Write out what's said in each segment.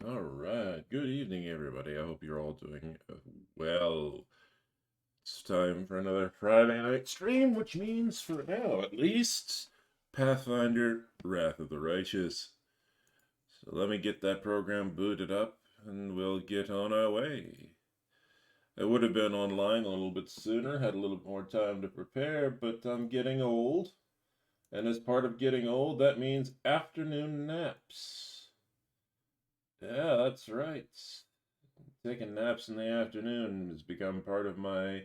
All right. Good evening, everybody. I hope you're all doing well. It's time for another Friday night stream, which means, for now at least, Pathfinder Wrath of the Righteous. So let me get that program booted up, and we'll get on our way. I would have been online a little bit sooner, had a little more time to prepare, but I'm getting old. And as part of getting old, that means afternoon naps. Yeah, that's right. Taking naps in the afternoon has become part of my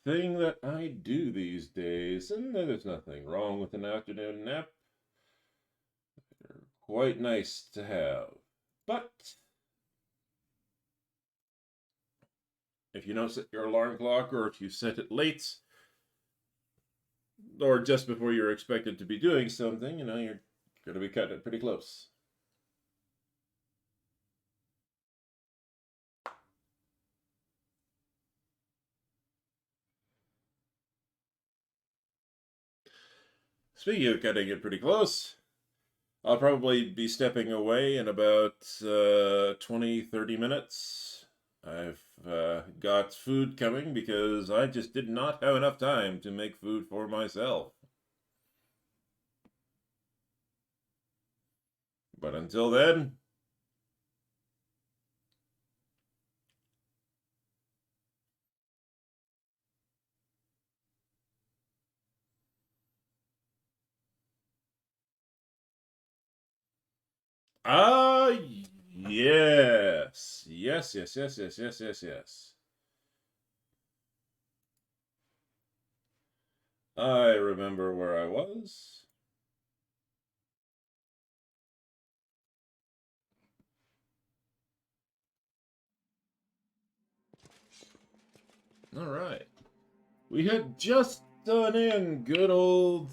thing that I do these days, and there's nothing wrong with an afternoon nap. They're quite nice to have. But if you don't set your alarm clock, or if you set it late, or just before you're expected to be doing something, you're going to be cutting it pretty close. Speaking of cutting it pretty close, I'll probably be stepping away in about 20, 30 minutes. I've got food coming because I just did not have enough time to make food for myself. But until then, ah, yes. Yes, yes, yes, yes, yes, yes, yes. I remember where I was. All right. We had just done in good old,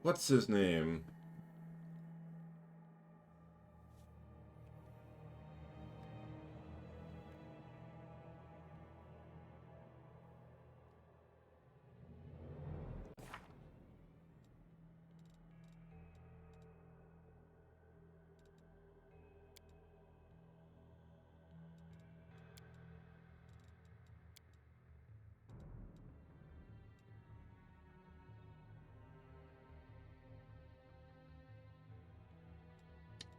what's his name?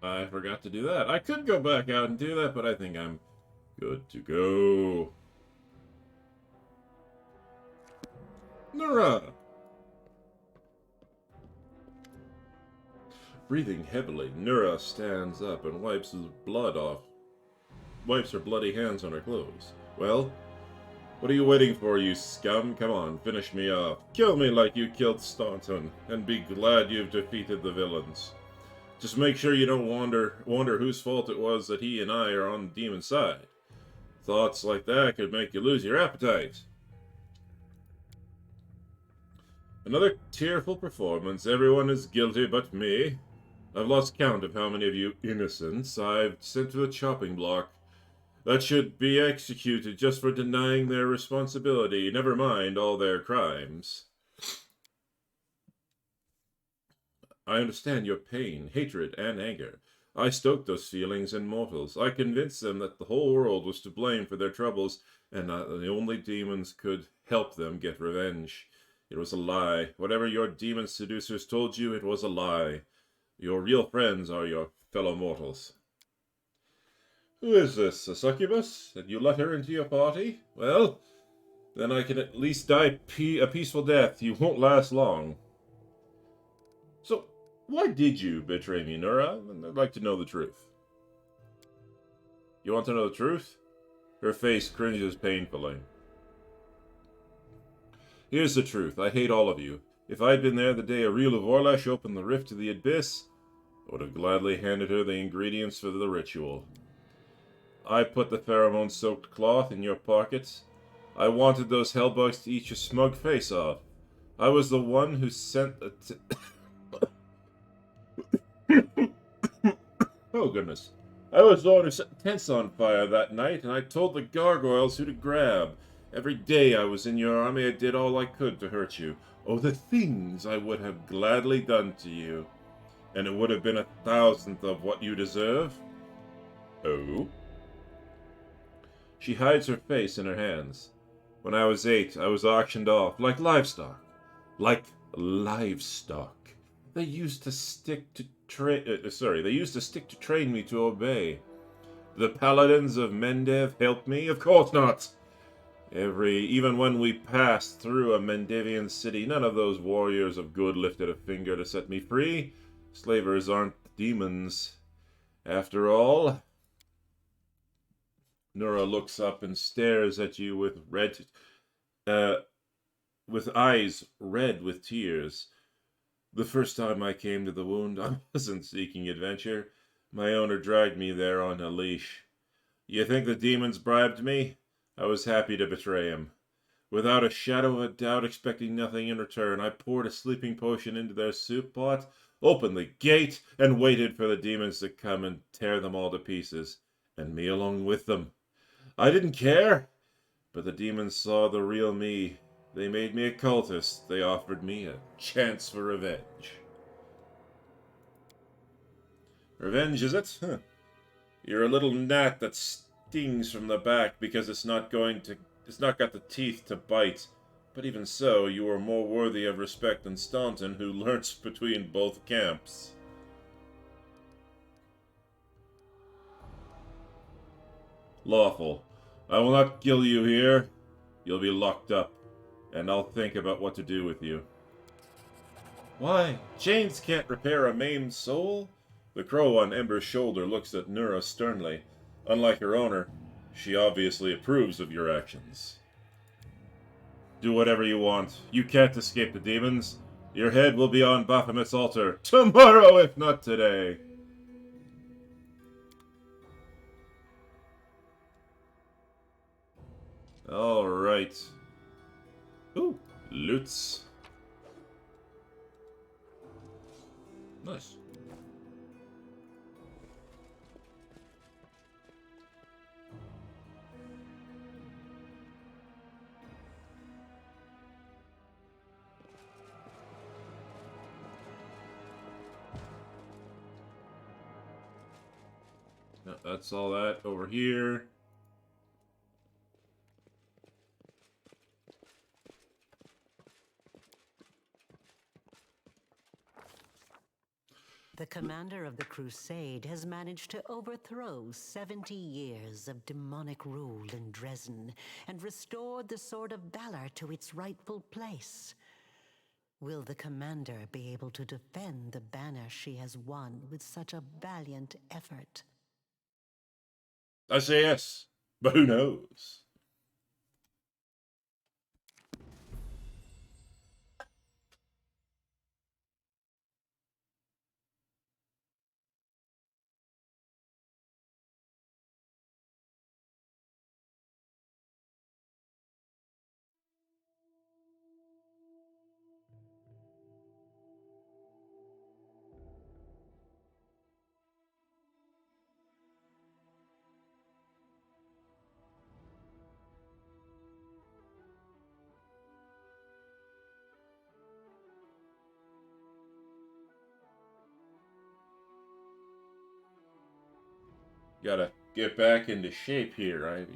I forgot to do that. I could go back out and do that, but I think I'm good to go. Nura! Breathing heavily, Nura stands up and wipes her bloody hands on her clothes. Well, what are you waiting for, you scum? Come on, finish me off. Kill me like you killed Staunton, and be glad you've defeated the villains. Just make sure you don't wonder whose fault it was that he and I are on the demon's side. Thoughts like that could make you lose your appetite. Another tearful performance. Everyone is guilty but me. I've lost count of how many of you innocents I've sent to the chopping block. That should be executed just for denying their responsibility, never mind all their crimes. I understand your pain, hatred, and anger. I stoked those feelings in mortals. I convinced them that the whole world was to blame for their troubles, and that the only demons could help them get revenge. It was a lie. Whatever your demon seducers told you, it was a lie. Your real friends are your fellow mortals. Who is this, a succubus? And you let her into your party? Well, then I can at least die a peaceful death. You won't last long. So, why did you betray me, Nura? I'd like to know the truth. You want to know the truth? Her face cringes painfully. Here's the truth. I hate all of you. If I'd been there the day Ariel of Orlash opened the rift to the abyss, I would have gladly handed her the ingredients for the ritual. I put the pheromone-soaked cloth in your pockets. I wanted those hellbugs to eat your smug face off. I was the one who sent the oh, goodness. I was the one who set the tents on fire that night, and I told the gargoyles who to grab. Every day I was in your army, I did all I could to hurt you. Oh, the things I would have gladly done to you. and it would have been 1,000th of what you deserve? Oh? She hides her face in her hands. When I was 8, I was auctioned off like livestock. Like livestock. They used to stick to train me to obey. The Paladins of Mendev helped me? Of course not! Even when we passed through a Mendevian city, none of those warriors of good lifted a finger to set me free. Slavers aren't demons. After all, Nura looks up and stares at you with eyes red with tears. The first time I came to the wound, I wasn't seeking adventure. My owner dragged me there on a leash. You think the demons bribed me? I was happy to betray him. Without a shadow of a doubt, expecting nothing in return, I poured a sleeping potion into their soup pot, opened the gate, and waited for the demons to come and tear them all to pieces, and me along with them. I didn't care, but the demons saw the real me. They made me a cultist. They offered me a chance for revenge. Revenge, is it? Huh. You're a little gnat that stings from the back because it's not got the teeth to bite. But even so, you are more worthy of respect than Staunton, who lurks between both camps. Lawful. I will not kill you here. You'll be locked up, and I'll think about what to do with you. Why? Chains can't repair a maimed soul? The crow on Ember's shoulder looks at Nura sternly. Unlike her owner, she obviously approves of your actions. Do whatever you want. You can't escape the demons. Your head will be on Baphomet's altar tomorrow, if not today. Alright. Ooh, loots. Nice. No, that's all that over here. The commander of the crusade has managed to overthrow 70 years of demonic rule in Dresden and restored the Sword of Valor to its rightful place. Will the commander be able to defend the banner she has won with such a valiant effort? I say yes, but who knows? Gotta get back into shape here,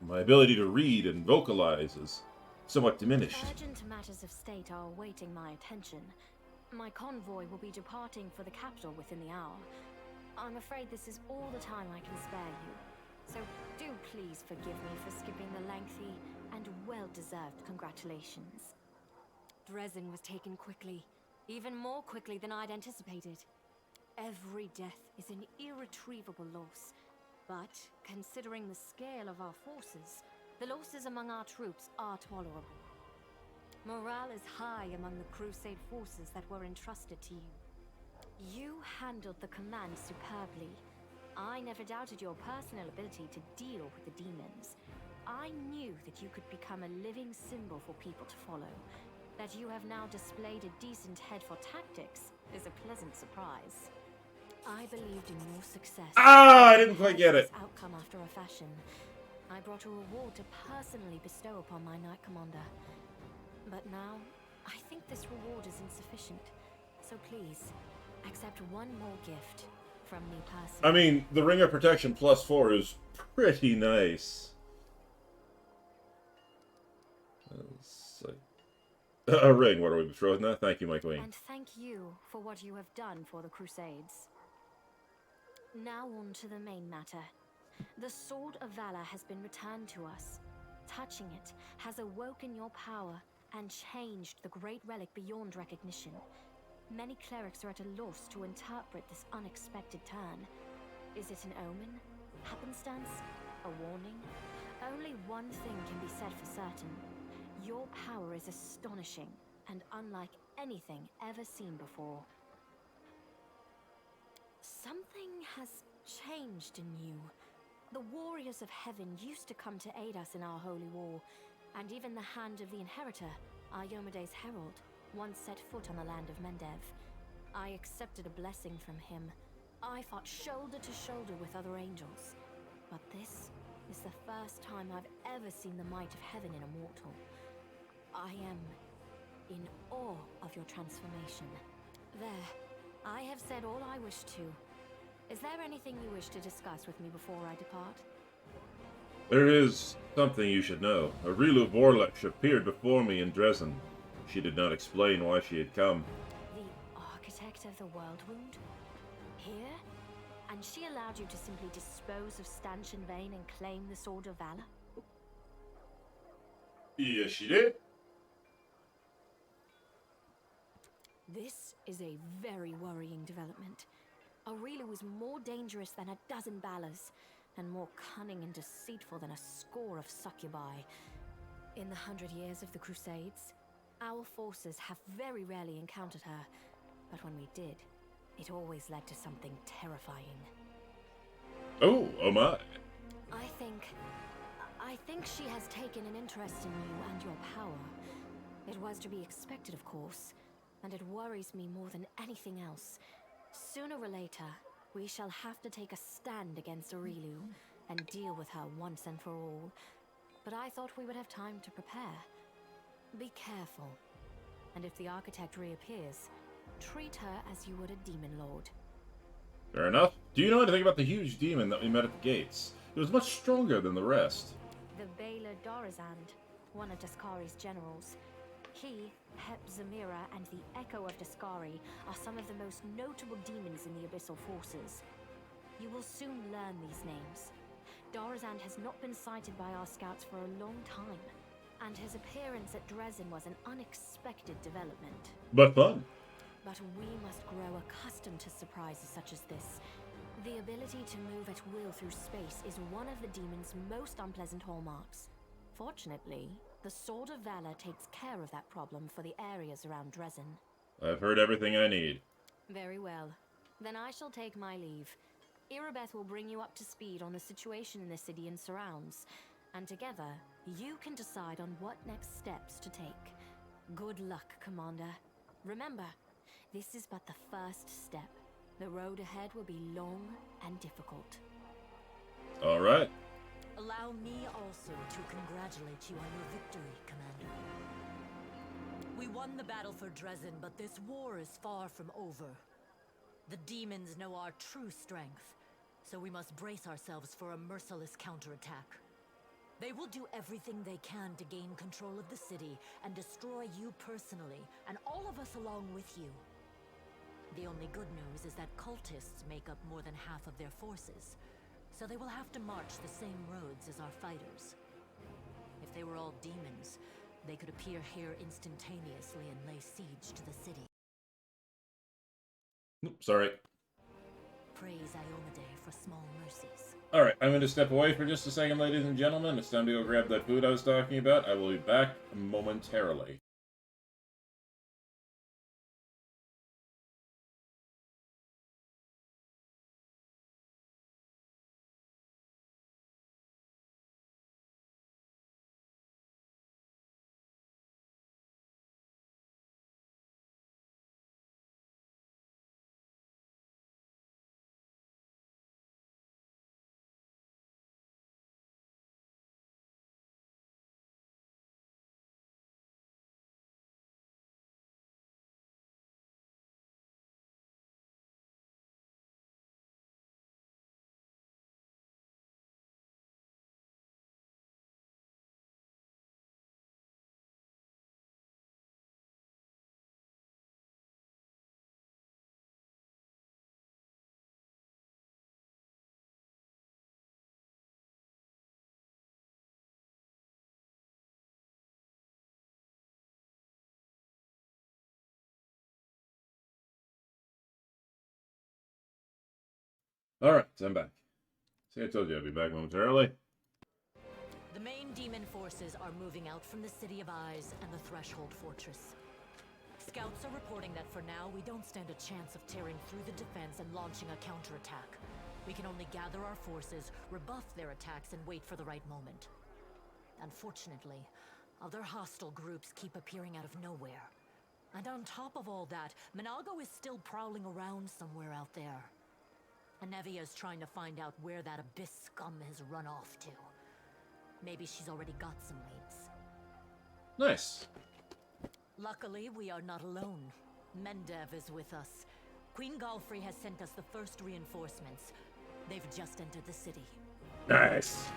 My ability to read and vocalize is somewhat diminished. Urgent matters of state are awaiting my attention. My convoy will be departing for the capital within the hour. I'm afraid this is all the time I can spare you. So do please forgive me for skipping the lengthy and well-deserved congratulations. Dresden was taken quickly, even more quickly than I'd anticipated. Every death is an irretrievable loss, but considering the scale of our forces, the losses among our troops are tolerable. Morale is high among the Crusade forces that were entrusted to you. You handled the command superbly. I never doubted your personal ability to deal with the demons. I knew that you could become a living symbol for people to follow. That you have now displayed a decent head for tactics is a pleasant surprise. I believed in your success. I didn't quite get it. Outcome after a fashion. I brought a reward to personally bestow upon my Knight Commander. But now, I think this reward is insufficient. So please, accept one more gift from me personally. I mean, the Ring of Protection +4 is pretty nice. A ring, what are we betrothed now? Thank you, my queen. And thank you for what you have done for the Crusades. Now on to the main matter. The Sword of Valor has been returned to us. Touching it has awoken your power and changed the great relic beyond recognition. Many clerics are at a loss to interpret this unexpected turn. Is it an omen? Happenstance? A warning? Only one thing can be said for certain. Your power is astonishing and unlike anything ever seen before. Something has changed in you. The warriors of heaven used to come to aid us in our holy war, and even the hand of the inheritor, Iomede's herald, once set foot on the land of Mendev. I accepted a blessing from him. I fought shoulder to shoulder with other angels. But this is the first time I've ever seen the might of heaven in a mortal. I am in awe of your transformation. There, I have said all I wish to. Is there anything you wish to discuss with me before I depart? There is something you should know. A Rilu Vorlech appeared before me in Dresden. She did not explain why she had come. The architect of the World Wound? Here? And she allowed you to simply dispose of Stanchion Vane and claim the Sword of Valor? Yes, she did. This is a very worrying development. Aurelia was more dangerous than a dozen Balors, and more cunning and deceitful than a score of succubi. In the 100 years of the Crusades, our forces have very rarely encountered her, but when we did, it always led to something terrifying. Oh my. I think she has taken an interest in you and your power. It was to be expected, of course, and it worries me more than anything else. Sooner or later, we shall have to take a stand against Aurelu and deal with her once and for all. But I thought we would have time to prepare. Be careful. And if the architect reappears, treat her as you would a demon lord. Fair enough. Do you know anything about the huge demon that we met at the gates? It was much stronger than the rest. The Baylor Dorazand, one of Daskari's generals. He, Hep Zamira, and the Echo of Daskari are some of the most notable demons in the Abyssal Forces. You will soon learn these names. Dorazand has not been sighted by our scouts for a long time, and his appearance at Dresden was an unexpected development. But fun. But we must grow accustomed to surprises such as this. The ability to move at will through space is one of the demon's most unpleasant hallmarks. Fortunately, the Sword of Valor takes care of that problem for the areas around Dresden. I've heard everything I need. Very well. Then I shall take my leave. Irabeth will bring you up to speed on the situation in the city and surrounds, and together, you can decide on what next steps to take. Good luck, Commander. Remember, this is but the first step. The road ahead will be long and difficult. All right. Allow me also to congratulate you on your victory, Commander. We won the battle for Dresden, but this war is far from over. The demons know our true strength, so we must brace ourselves for a merciless counterattack. They will do everything they can to gain control of the city and destroy you personally, and all of us along with you. The only good news is that cultists make up more than half of their forces, so they will have to march the same roads as our fighters. If they were all demons, they could appear here instantaneously and lay siege to the city. Sorry. Praise Iomade for small mercies. Alright, I'm going to step away for just a second, ladies and gentlemen. It's time to go grab that food I was talking about. I will be back momentarily. Alright, I'm back. See, I told you I'd be back momentarily. The main demon forces are moving out from the City of Eyes and the Threshold Fortress. Scouts are reporting that for now, we don't stand a chance of tearing through the defense and launching a counterattack. We can only gather our forces, rebuff their attacks, and wait for the right moment. Unfortunately, other hostile groups keep appearing out of nowhere. And on top of all that, Minago is still prowling around somewhere out there. Anevia is trying to find out where that Abyss scum has run off to. Maybe she's already got some leads. Nice. Luckily, we are not alone. Mendev is with us. Queen Galfrey has sent us the first reinforcements. They've just entered the city. Nice.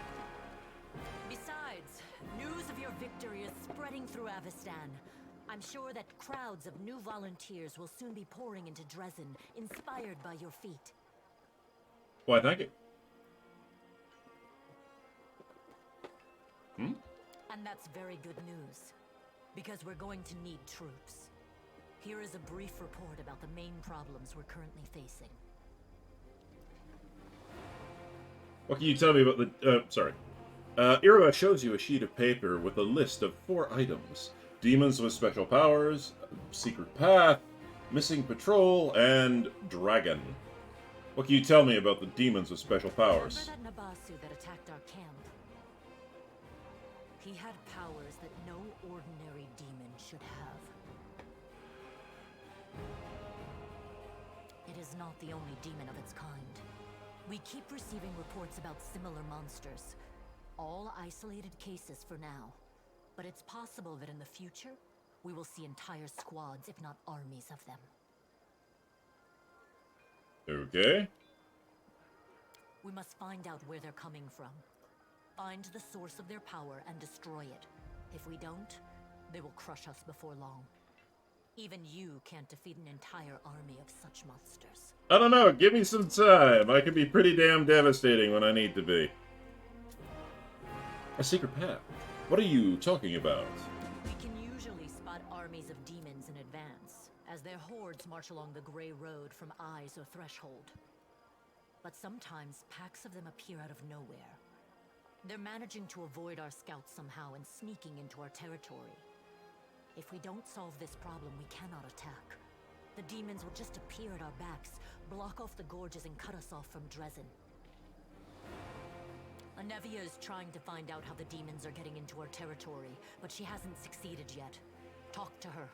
Besides, news of your victory is spreading through Avestan. I'm sure that crowds of new volunteers will soon be pouring into Dresden, inspired by your feat. Why, thank you. And that's very good news, because we're going to need troops. Here is a brief report about the main problems we're currently facing. What can you tell me about the... sorry. Irma shows you a sheet of paper with a list of 4 items. Demons with special powers, secret path, missing patrol, and dragon. What can you tell me about the demons with special powers? Remember that Nabasu that attacked our camp? He had powers that no ordinary demon should have. It is not the only demon of its kind. We keep receiving reports about similar monsters. All isolated cases for now. But it's possible that in the future, we will see entire squads, if not armies of them. Okay. We must find out where they're coming from. Find the source of their power and destroy it. If we don't, they will crush us before long. Even you can't defeat an entire army of such monsters. I don't know, give me some time. I can be pretty damn devastating when I need to be. A secret path? What are you talking about? We can usually spot armies of demons in advance, as their hordes march along the Grey Road from Eyes or Threshold. But sometimes packs of them appear out of nowhere. They're managing to avoid our scouts somehow and sneaking into our territory. If we don't solve this problem, we cannot attack. The demons will just appear at our backs, block off the gorges, and cut us off from Dresden. Anevia is trying to find out how the demons are getting into our territory, but she hasn't succeeded yet. Talk to her.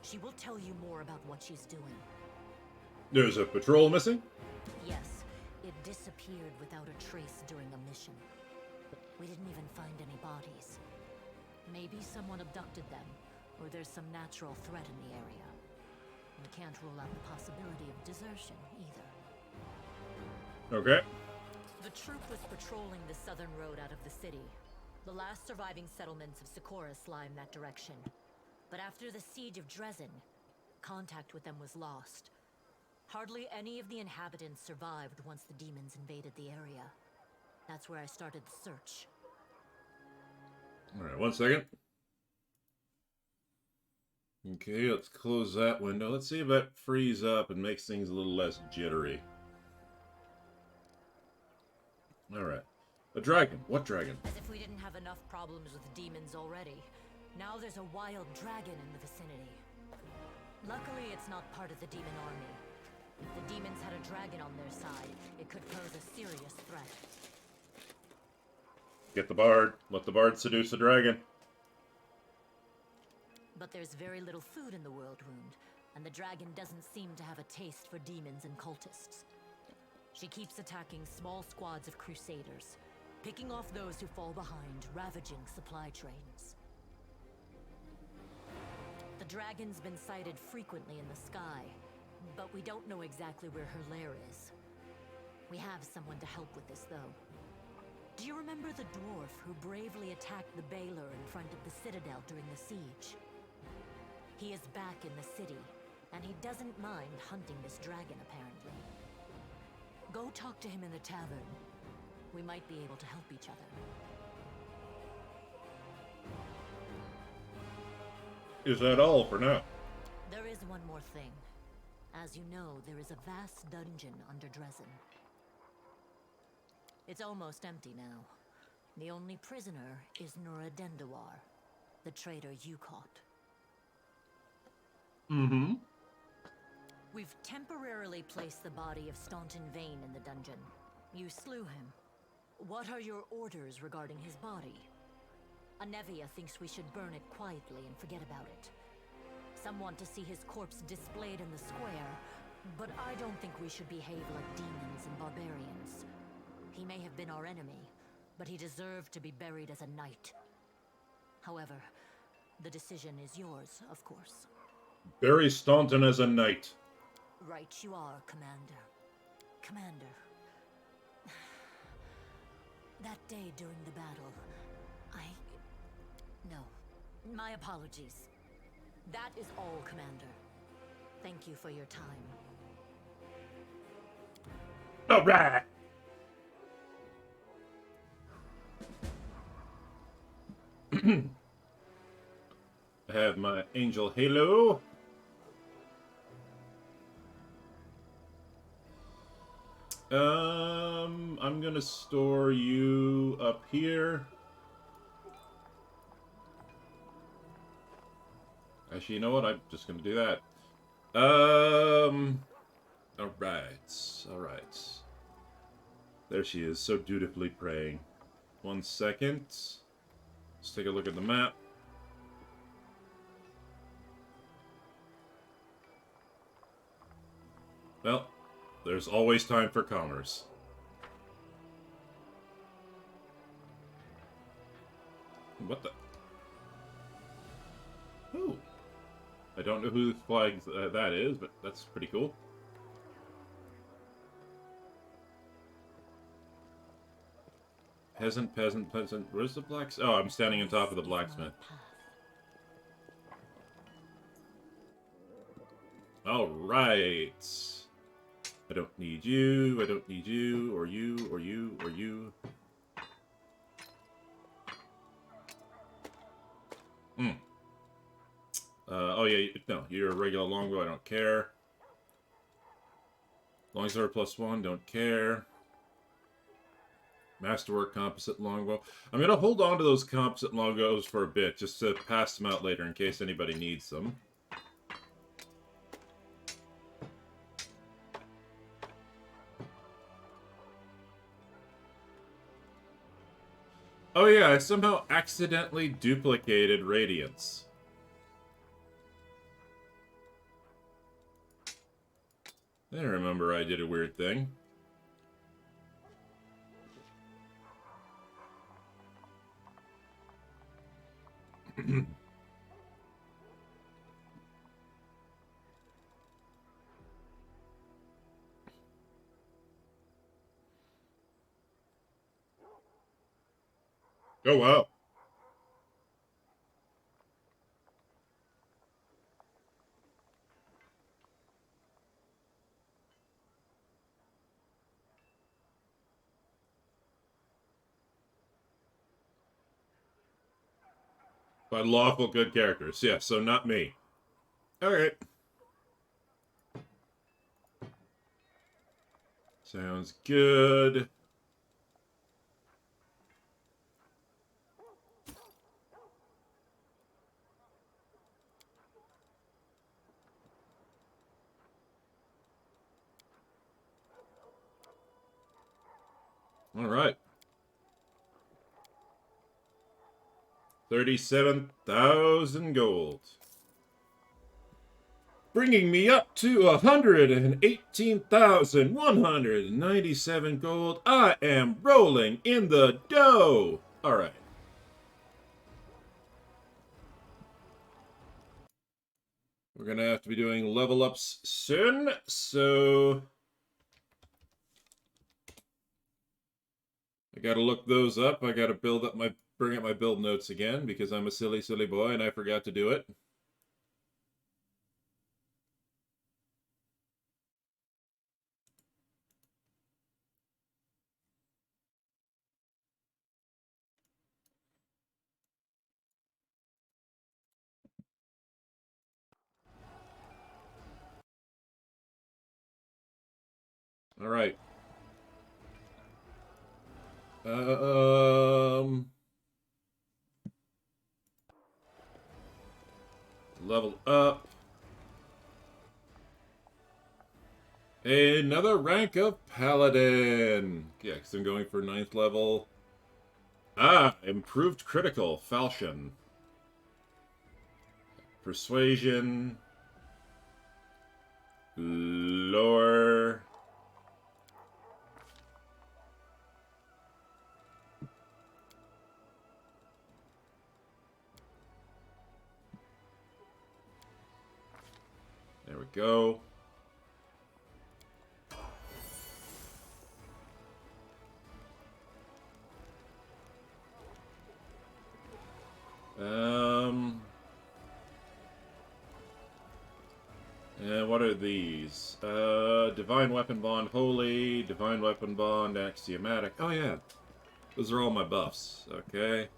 She will tell you more about what she's doing. There's a patrol missing? Yes, it disappeared without a trace during a mission. We didn't even find any bodies. Maybe someone abducted them, or there's some natural threat in the area. We can't rule out the possibility of desertion, either. Okay. The troop was patrolling the southern road out of the city. The last surviving settlements of Socorus lie in that direction. But after the siege of Dresden, contact with them was lost. Hardly any of the inhabitants survived once the demons invaded the area. That's where I started the search. Alright, 1 second. Okay, let's close that window. Let's see if that frees up and makes things a little less jittery. Alright. A dragon. What dragon? As if we didn't have enough problems with demons already. Now there's a wild dragon in the vicinity. Luckily, it's not part of the demon army. If the demons had a dragon on their side, it could pose a serious threat. Get the bard. Let the bard seduce the dragon. But there's very little food in the World Wound, and the dragon doesn't seem to have a taste for demons and cultists. She keeps attacking small squads of crusaders, picking off those who fall behind, ravaging supply trains. The dragon's been sighted frequently in the sky, but we don't know exactly where her lair is. We have someone to help with this, though. Do you remember the dwarf who bravely attacked the Baylor in front of the citadel during the siege? He is back in the city, and he doesn't mind hunting this dragon, apparently. Go talk to him in the tavern. We might be able to help each other. Is that all for now? There is one more thing. As you know, there is a vast dungeon under Dresden. It's almost empty now. The only prisoner is Nuradendawar, the traitor you caught. Mm-hmm. We've temporarily placed the body of Staunton Vane in the dungeon. You slew him. What are your orders regarding his body? Anevia thinks we should burn it quietly and forget about it. Some want to see his corpse displayed in the square, but I don't think we should behave like demons and barbarians. He may have been our enemy, but he deserved to be buried as a knight. However, the decision is yours, of course. Bury Staunton as a knight. Right you are, Commander. Commander. That day during the battle, No. My apologies. That is all, Commander. Thank you for your time. All right. I have my angel halo. I'm gonna store you up here. Actually, you know what? I'm just gonna do that. Alright. There she is, so dutifully praying. 1 second. Let's take a look at the map. Well, there's always time for commerce. What the? Ooh. I don't know whose flag that is, but that's pretty cool. Peasant. Where's the blacksmith? Oh, I'm standing on top of the blacksmith. Alright. I don't need you, or you. Oh yeah, no, you're a regular longbow, I don't care. Longsword +1, don't care. Masterwork composite longbow. I'm gonna hold on to those composite longbows for a bit, just to pass them out later in case anybody needs them. Oh yeah, I somehow accidentally duplicated Radiance. I remember I did a weird thing. Oh wow. By lawful good characters, yeah, so not me. Alright. Sounds good. Alright. 37,000 gold. Bringing me up to 118,197 gold. I am rolling in the dough. Alright. We're gonna have to be doing level ups soon, so I gotta look those up. I gotta bring up my build notes again because I'm a silly boy and I forgot to do it. All right. Level up. Another rank of Paladin. Yeah, because I'm going for 9th level. Ah, improved critical, falchion. Persuasion. Lore. There we go. And what are these? Divine Weapon Bond Holy, Divine Weapon Bond Axiomatic. Oh yeah, those are all my buffs. Okay.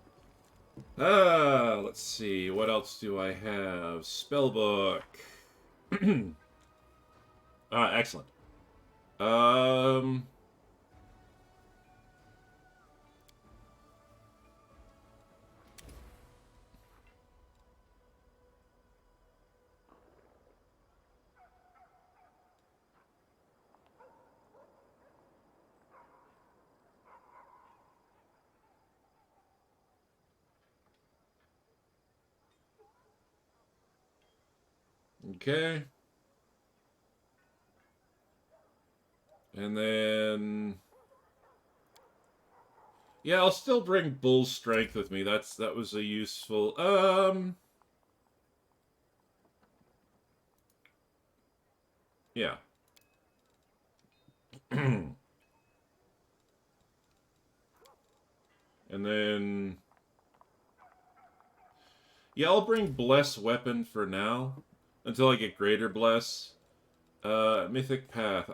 Let's see. What else do I have? Spellbook. Excellent. Um, okay. And then... Yeah, I'll still bring Bull Strength with me. That was a useful... Yeah. And then... Yeah, I'll bring Bless Weapon for now. Until I get Greater Bless. Mythic Path. Do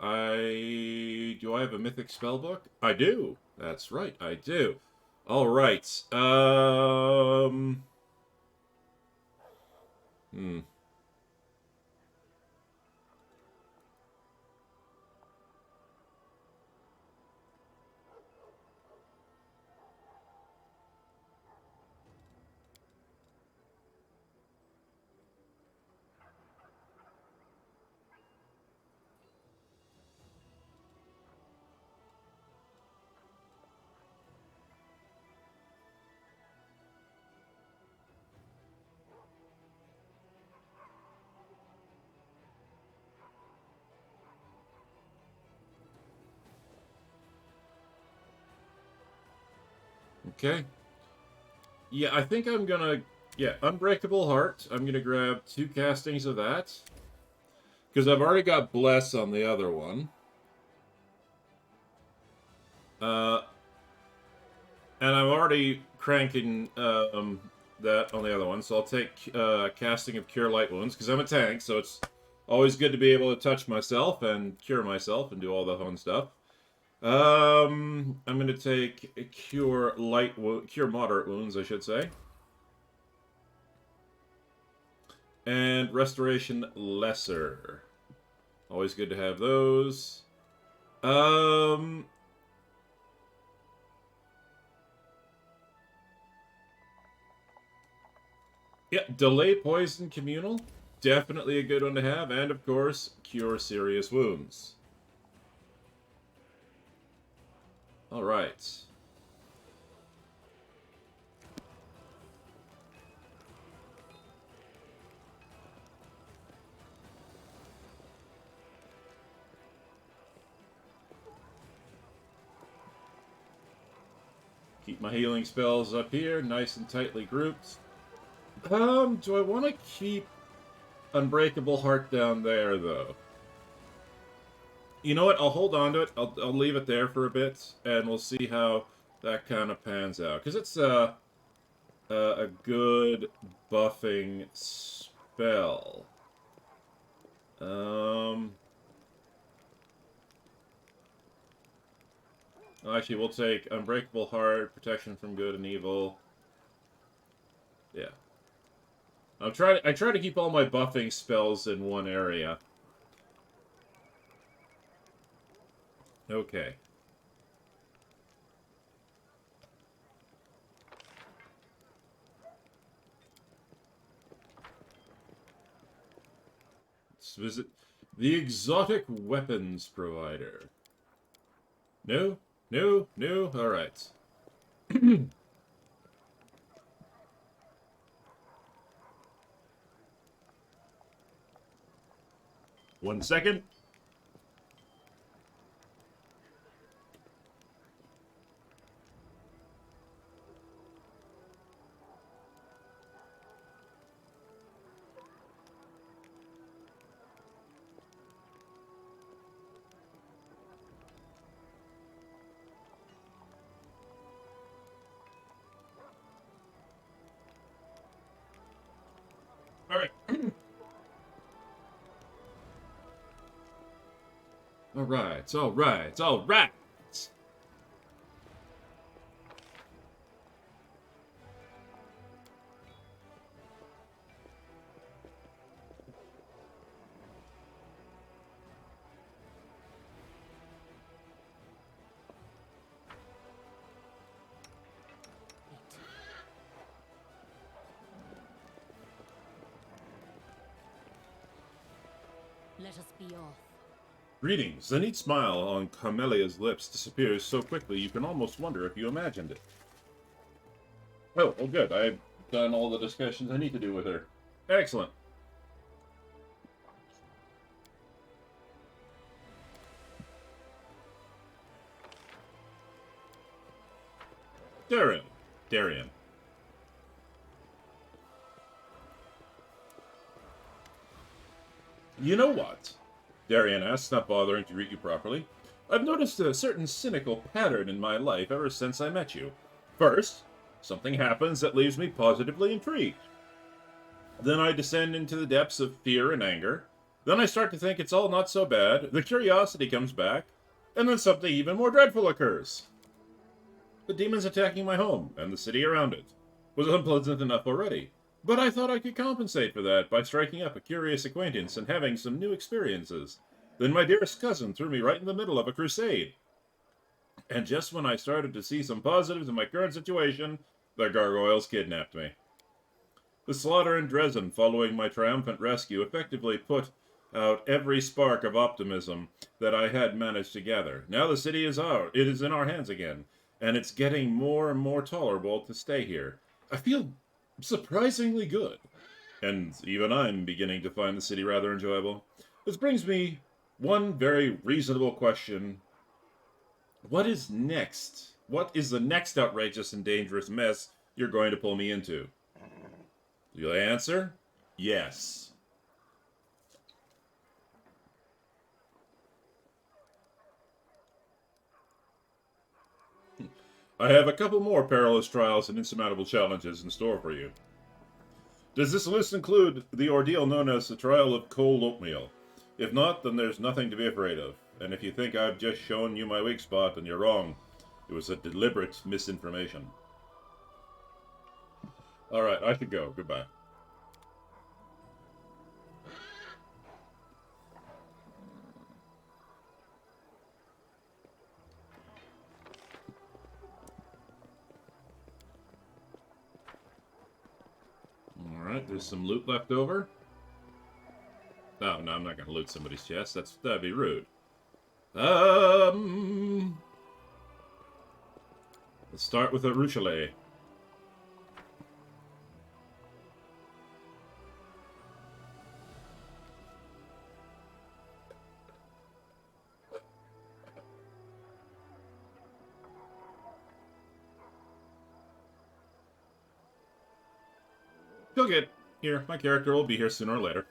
I have a Mythic Spellbook? I do. That's right, I do. Alright. Hmm. Okay. Yeah, I think I'm gonna... Yeah, Unbreakable Heart. I'm gonna grab 2 castings of that. Because I've already got Bless on the other one. Uh, and I'm already cranking that on the other one. So I'll take casting of Cure Light Wounds, because I'm a tank, so it's always good to be able to touch myself and cure myself and do all the fun stuff. I'm gonna take Cure Moderate Wounds, I should say. And Restoration Lesser. Always good to have those. Yeah, Delay Poison Communal. Definitely a good one to have. And, of course, Cure Serious Wounds. Alright. Keep my healing spells up here, nice and tightly grouped. Do I want to keep Unbreakable Heart down there, though? You know what? I'll hold on to it. I'll leave it there for a bit, and we'll see how that kind of pans out. Because it's a good buffing spell. Actually, we'll take Unbreakable Heart, Protection from Good and Evil. Yeah. I try to keep all my buffing spells in one area. Okay. Visit the exotic weapons provider. No? No? No? Alright. One second. Alright. Alright, alright, alright! Let us be off. Greetings. The neat smile on Carmelia's lips disappears so quickly you can almost wonder if you imagined it. Oh, well good. I've done all the discussions I need to do with her. Excellent. Darian. You know what? Darian asks, not bothering to greet you properly. I've noticed a certain cynical pattern in my life ever since I met you. First, something happens that leaves me positively intrigued. Then I descend into the depths of fear and anger. Then I start to think it's all not so bad. The curiosity comes back. And then something even more dreadful occurs. The demons attacking my home and the city around it was unpleasant enough already. But I thought I could compensate for that by striking up a curious acquaintance and having some new experiences. Then my dearest cousin threw me right in the middle of a crusade. And just when I started to see some positives in my current situation, the gargoyles kidnapped me. The slaughter in Dresden following my triumphant rescue effectively put out every spark of optimism that I had managed to gather. Now the city is it is in our hands again, and it's getting more and more tolerable to stay here. I feel surprisingly good, and even I'm beginning to find the city rather enjoyable. This brings me one very reasonable question. What is next? What is the next outrageous and dangerous mess you're going to pull me into? You'll answer? Yes. I have a couple more perilous trials and insurmountable challenges in store for you. Does this list include the ordeal known as the trial of cold oatmeal? If not, then there's nothing to be afraid of. And if you think I've just shown you my weak spot, then you're wrong. It was a deliberate misinformation. Alright, I should go. Goodbye. Alright, there's some loot left over. No, I'm not going to loot somebody's chest. That'd be rude. Let's start with a Ruchelet. You'll get here. My character will be here sooner or later.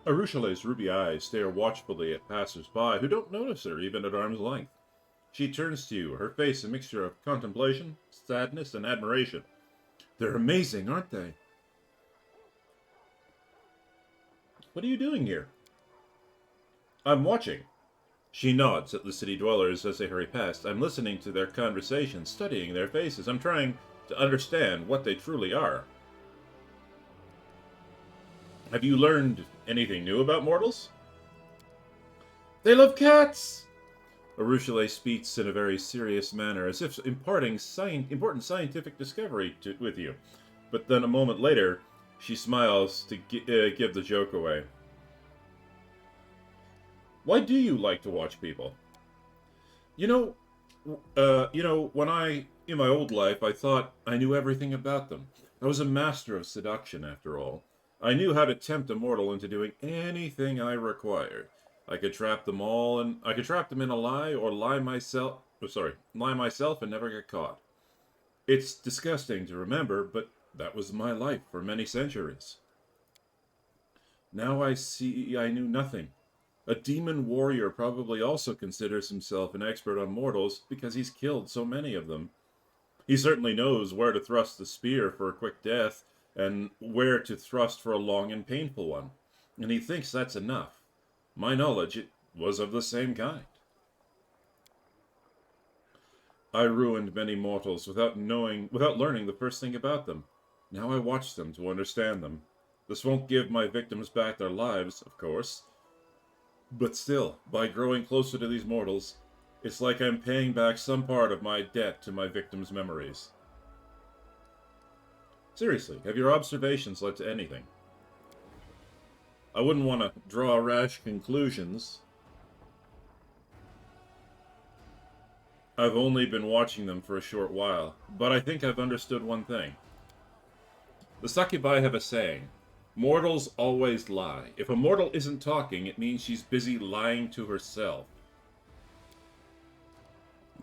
Arushale's ruby eyes stare watchfully at passers-by who don't notice her even at arm's length. She turns to you, her face a mixture of contemplation, sadness, and admiration. They're amazing, aren't they? What are you doing here? I'm watching. She nods at the city dwellers as they hurry past. I'm listening to their conversations, studying their faces. I'm trying to understand what they truly are. Have you learned anything new about mortals? They love cats! Arushale speaks in a very serious manner, as if imparting important scientific discovery with you. But then a moment later, she smiles to give the joke away. Why do you like to watch people? You know, in my old life, I thought I knew everything about them. I was a master of seduction, after all. I knew how to tempt a mortal into doing anything I required. I could trap them all, and I could trap them in a lie, or lie myself. Oh, sorry, lie myself and never get caught. It's disgusting to remember, but that was my life for many centuries. Now I see I knew nothing. A demon warrior probably also considers himself an expert on mortals because he's killed so many of them. He certainly knows where to thrust the spear for a quick death and where to thrust for a long and painful one. And he thinks that's enough. My knowledge it was of the same kind. I ruined many mortals without learning the first thing about them. Now I watch them to understand them. This won't give my victims back their lives, of course. But still, by growing closer to these mortals, it's like I'm paying back some part of my debt to my victims' memories. Seriously, have your observations led to anything? I wouldn't want to draw rash conclusions. I've only been watching them for a short while, but I think I've understood one thing. The Succubi have a saying, mortals always lie. If a mortal isn't talking, it means she's busy lying to herself.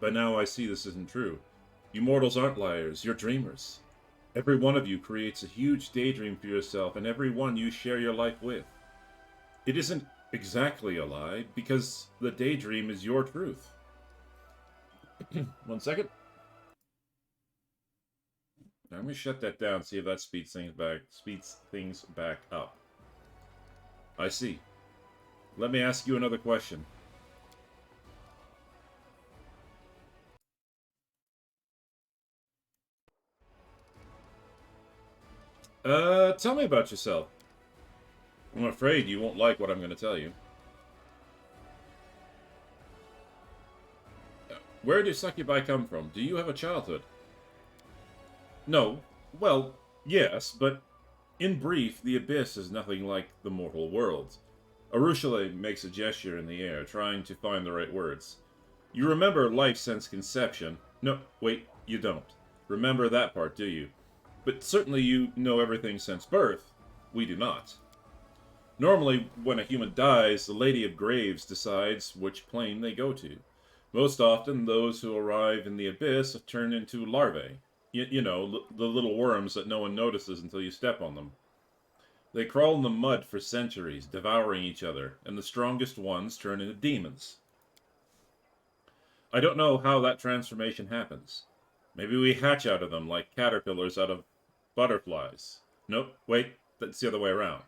But now I see this isn't true. You mortals aren't liars, you're dreamers. Every one of you creates a huge daydream for yourself, and every one you share your life with. It isn't exactly a lie, because the daydream is your truth. 1 second. Now I'm going to shut that down, see if that speeds things back up. I see. Let me ask you another question. Tell me about yourself. I'm afraid you won't like what I'm going to tell you. Where do Succubi come from? Do you have a childhood? No. Well, yes, but in brief, the Abyss is nothing like the mortal world. Arushale makes a gesture in the air, trying to find the right words. You remember life since conception. No, wait, you don't. Remember that part, do you? But certainly you know everything since birth. We do not. Normally, when a human dies, the Lady of Graves decides which plane they go to. Most often, those who arrive in the Abyss turn into larvae. You know, the little worms that no one notices until you step on them. They crawl in the mud for centuries, devouring each other, and the strongest ones turn into demons. I don't know how that transformation happens. Maybe we hatch out of them like caterpillars out of butterflies. Nope, wait, that's the other way around.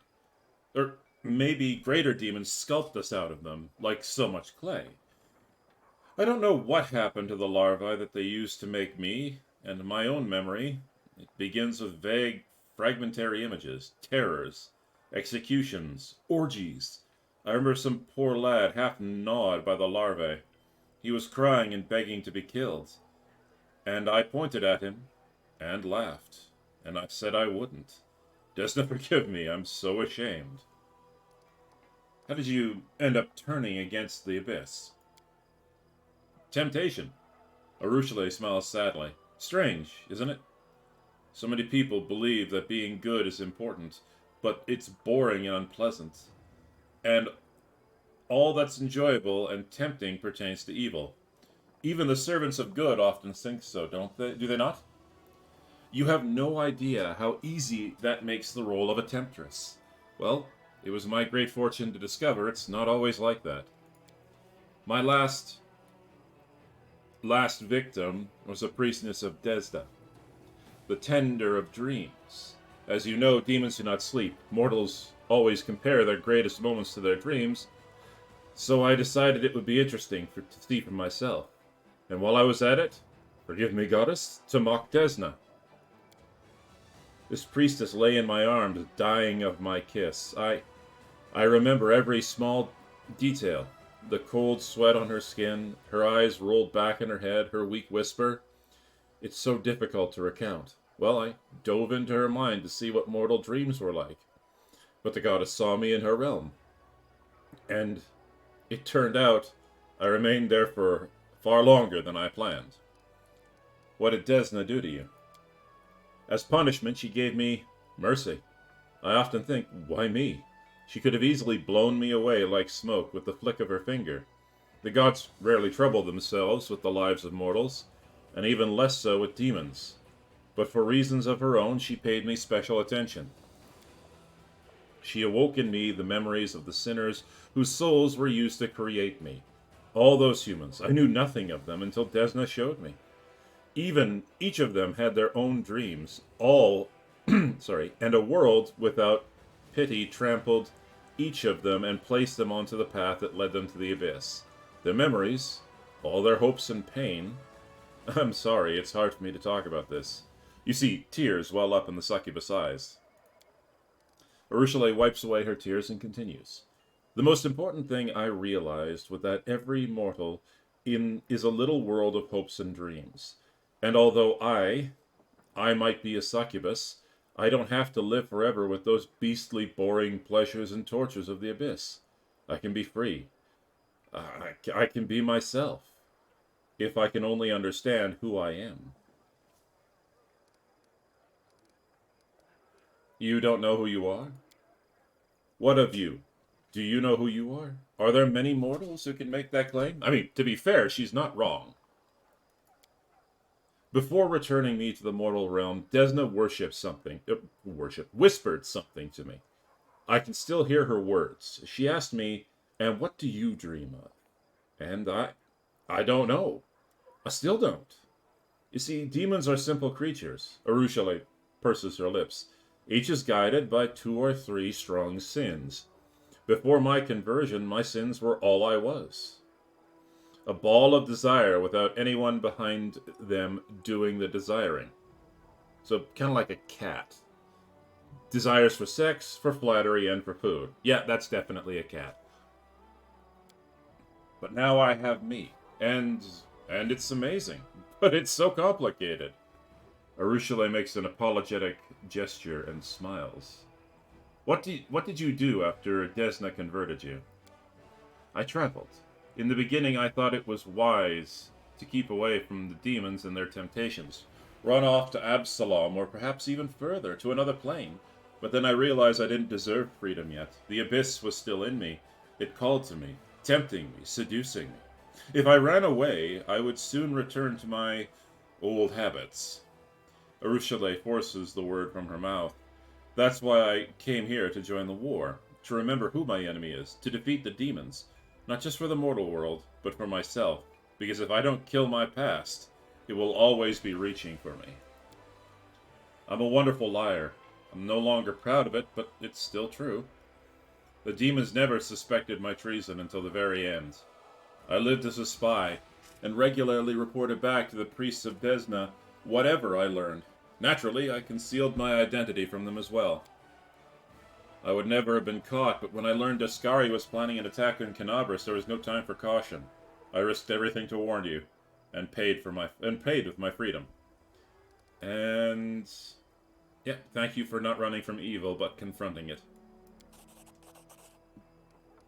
Or maybe greater demons sculpt us out of them, like so much clay. I don't know what happened to the larvae that they used to make me, and my own memory. It begins with vague, fragmentary images, terrors, executions, orgies. I remember some poor lad half gnawed by the larvae. He was crying and begging to be killed. And I pointed at him, and laughed, and I said I wouldn't. Desna forgive me, I'm so ashamed. How did you end up turning against the Abyss? Temptation. Arushale smiles sadly. Strange, isn't it? So many people believe that being good is important, but it's boring and unpleasant. And all that's enjoyable and tempting pertains to evil. Even the servants of good often think so, don't they? Do they not? You have no idea how easy that makes the role of a temptress. Well, it was my great fortune to discover it's not always like that. My last victim was a priestess of Desna, the tender of dreams. As you know, demons do not sleep. Mortals always compare their greatest moments to their dreams, so I decided it would be interesting to see for myself. And while I was at it, forgive me, goddess, to mock Desna. This priestess lay in my arms, dying of my kiss. I remember every small detail. the cold sweat on her skin, her eyes rolled back in her head, her weak whisper. It's so difficult to recount. Well, I dove into her mind to see what mortal dreams were like. But the goddess saw me in her realm. And it turned out I remained there for far longer than I planned. What did Desna do to you? As punishment, she gave me mercy. I often think, why me? She could have easily blown me away like smoke with the flick of her finger. The gods rarely trouble themselves with the lives of mortals, and even less so with demons. But for reasons of her own, she paid me special attention. She awoke in me the memories of the sinners whose souls were used to create me. All those humans, I knew nothing of them until Desna showed me. Even each of them had their own dreams, and a world without pity trampled each of them and placed them onto the path that led them to the abyss. Their memories, all their hopes and pain. I'm sorry, it's hard for me to talk about this. You see, tears well up in the succubus' eyes. Ursula wipes away her tears and continues. The most important thing I realized was that every mortal is a little world of hopes and dreams. And although I might be a succubus, I don't have to live forever with those beastly, boring pleasures and tortures of the abyss. I can be free. I can be myself, if I can only understand who I am. You don't know who you are? What of you? Do you know who you are? Are there many mortals who can make that claim? I mean, to be fair, she's not wrong. Before returning me to the mortal realm, Desna whispered something to me. I can still hear her words. She asked me, and what do you dream of? And I don't know. I still don't. You see, demons are simple creatures. Urushale purses her lips. Each is guided by 2 or 3 strong sins. Before my conversion, my sins were all I was. A ball of desire without anyone behind them doing the desiring. So, kind of like a cat. Desires for sex, for flattery, and for food. Yeah, that's definitely a cat. But now I have me. And it's amazing. But it's so complicated. Urushale makes an apologetic gesture and smiles. What did you do after Desna converted you? I traveled. In the beginning, I thought it was wise to keep away from the demons and their temptations. Run off to Absalom, or perhaps even further, to another plane. But then I realized I didn't deserve freedom yet. The abyss was still in me. It called to me, tempting me, seducing me. If I ran away, I would soon return to my old habits. Urushale forces the word from her mouth. That's why I came here to join the war, to remember who my enemy is, to defeat the demons, not just for the mortal world, but for myself, because if I don't kill my past, it will always be reaching for me. I'm a wonderful liar. I'm no longer proud of it, but it's still true. The demons never suspected my treason until the very end. I lived as a spy, and regularly reported back to the priests of Desna whatever I learned. Naturally, I concealed my identity from them as well. I would never have been caught, but when I learned Ascari was planning an attack on Canabras, there was no time for caution. I risked everything to warn you, and paid with my freedom. And yeah, thank you for not running from evil, but confronting it.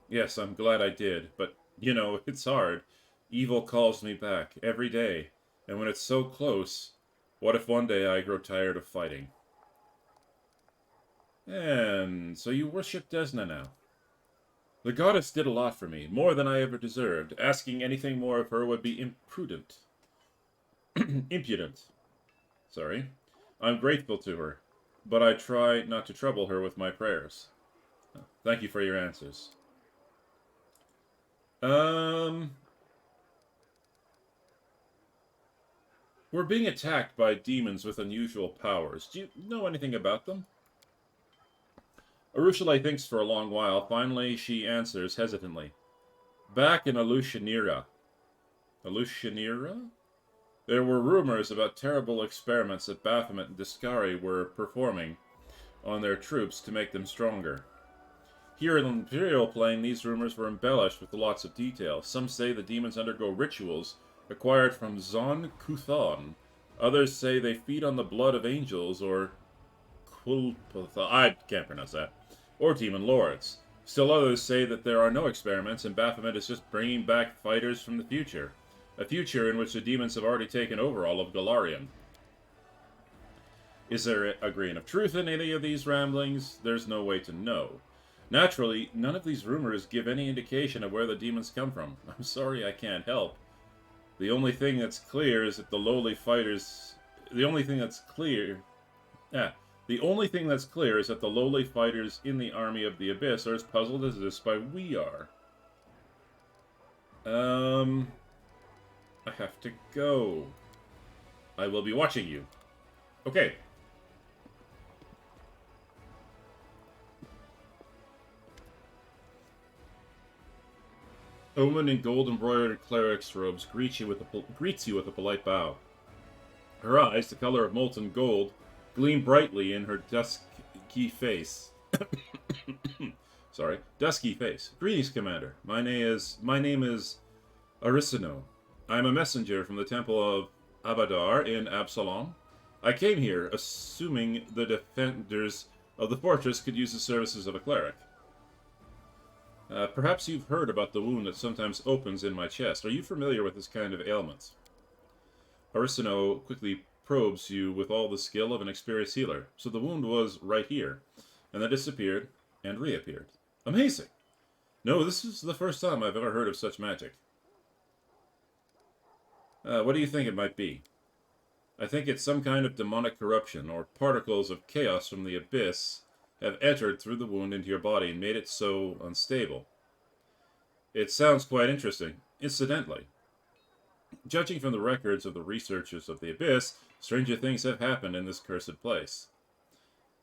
Yes, I'm glad I did, but, you know, it's hard. Evil calls me back, every day, and when it's so close, what if one day I grow tired of fighting? And so you worship Desna now. The goddess did a lot for me, more than I ever deserved. Asking anything more of her would be imprudent. Impudent. Sorry. I'm grateful to her, but I try not to trouble her with my prayers. Thank you for your answers. We're being attacked by demons with unusual powers. Do you know anything about them? Urushale thinks for a long while. Finally, she answers hesitantly. Back in Alushanira. Alushanira? There were rumors about terrible experiments that Baphomet and Discari were performing on their troops to make them stronger. Here in the Imperial Plane, these rumors were embellished with lots of detail. Some say the demons undergo rituals acquired from Zon Kuthon. Others say they feed on the blood of angels or I can't pronounce that. Or demon lords. Still others say that there are no experiments and Baphomet is just bringing back fighters from the future. A future in which the demons have already taken over all of Galarian. Is there a grain of truth in any of these ramblings? There's no way to know. Naturally, none of these rumors give any indication of where the demons come from. I'm sorry I can't help. The only thing that's clear is that the lowly fighters... The only thing that's clear is that the lowly fighters in the army of the Abyss are as puzzled as this by we are. I have to go. I will be watching you. Okay. A woman in gold-embroidered cleric's robes greets you with a polite bow. Her eyes, the color of molten gold, gleam brightly in her dusky face. Dusky face. Greetings, Commander. My name is Arisino. I am a messenger from the Temple of Abadar in Absalom. I came here, assuming the defenders of the fortress could use the services of a cleric. Perhaps you've heard about the wound that sometimes opens in my chest. Are you familiar with this kind of ailment? Arisino quickly probes you with all the skill of an experienced healer. So the wound was right here, and then disappeared and reappeared. Amazing! No, this is the first time I've ever heard of such magic. What do you think it might be? I think it's some kind of demonic corruption, or particles of chaos from the abyss have entered through the wound into your body and made it so unstable. It sounds quite interesting. Incidentally, judging from the records of the researchers of the Abyss, stranger things have happened in this cursed place.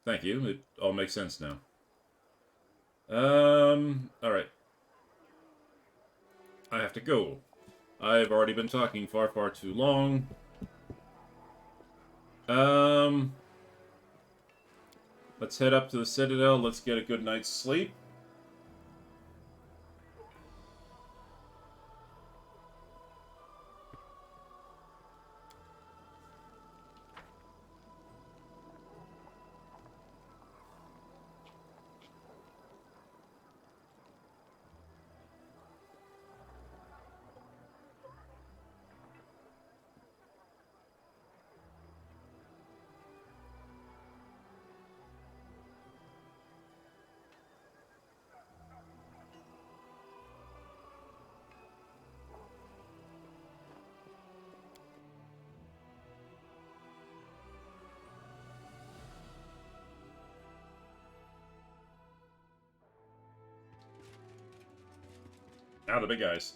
Thank you. It all makes sense now. Alright. I have to go. I've already been talking far, far too long. Let's head up to the Citadel. Let's get a good night's sleep. Now the big guys.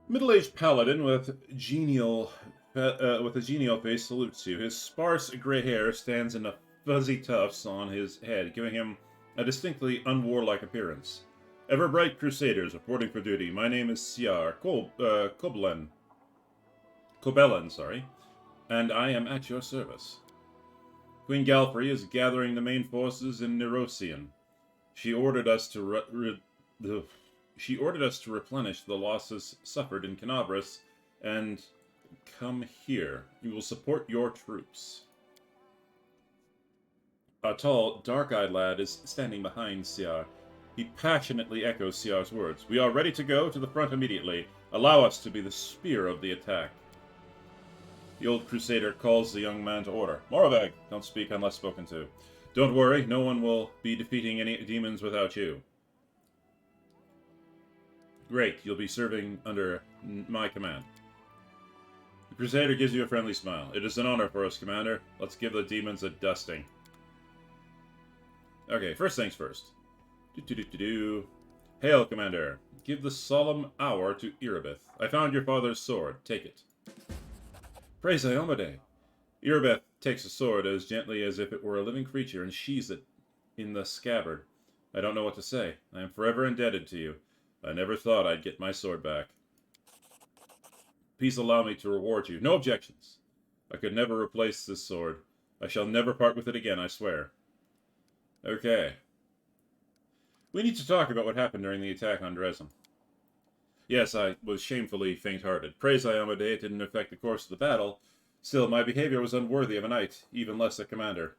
Middle-aged paladin with a genial face salutes you. His sparse gray hair stands in fuzzy tufts on his head, giving him a distinctly unwarlike appearance. Ever bright crusaders reporting for duty. My name is Siar Kobelen, and I am at your service. Queen Galfrey is gathering the main forces in Nerosian. She ordered us to replenish the losses suffered in Canabras and come here. We will support your troops. A tall, dark-eyed lad is standing behind Siar. He passionately echoes Siar's words. We are ready to go to the front immediately. Allow us to be the spear of the attack. The old crusader calls the young man to order. Moravag, don't speak unless spoken to. Don't worry, no one will be defeating any demons without you. Great, you'll be serving under my command. The Crusader gives you a friendly smile. It is an honor for us, Commander. Let's give the demons a dusting. Okay, first things first. Hail, Commander. Give the solemn hour to Erebeth. I found your father's sword. Take it. Praise Iomade. Erebeth takes the sword as gently as if it were a living creature and sheathes it in the scabbard. I don't know what to say. I am forever indebted to you. I never thought I'd get my sword back. Please allow me to reward you. No objections. I could never replace this sword. I shall never part with it again, I swear. Okay. We need to talk about what happened during the attack on Dresden. Yes, I was shamefully faint-hearted. Praise Iamade, it didn't affect the course of the battle. Still, my behavior was unworthy of a knight, even less a commander.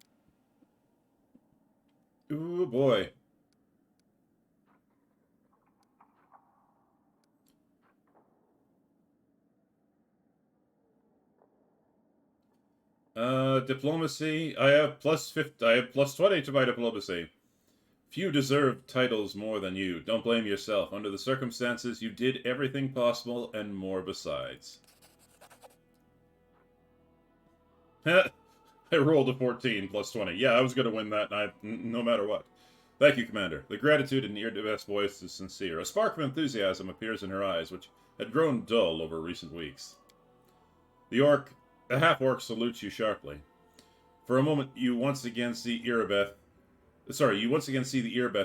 Ooh, boy. Diplomacy. I have plus 50. I have plus 20 to my diplomacy. Few deserve titles more than you. Don't blame yourself. Under the circumstances, you did everything possible and more besides. I rolled a 14 plus 20. Yeah, I was going to win that no matter what. Thank you, Commander. The gratitude in Irdevest's voice is sincere. A spark of enthusiasm appears in her eyes, which had grown dull over recent weeks. The half-orc salutes you sharply. For a moment, you once again see the Irbeth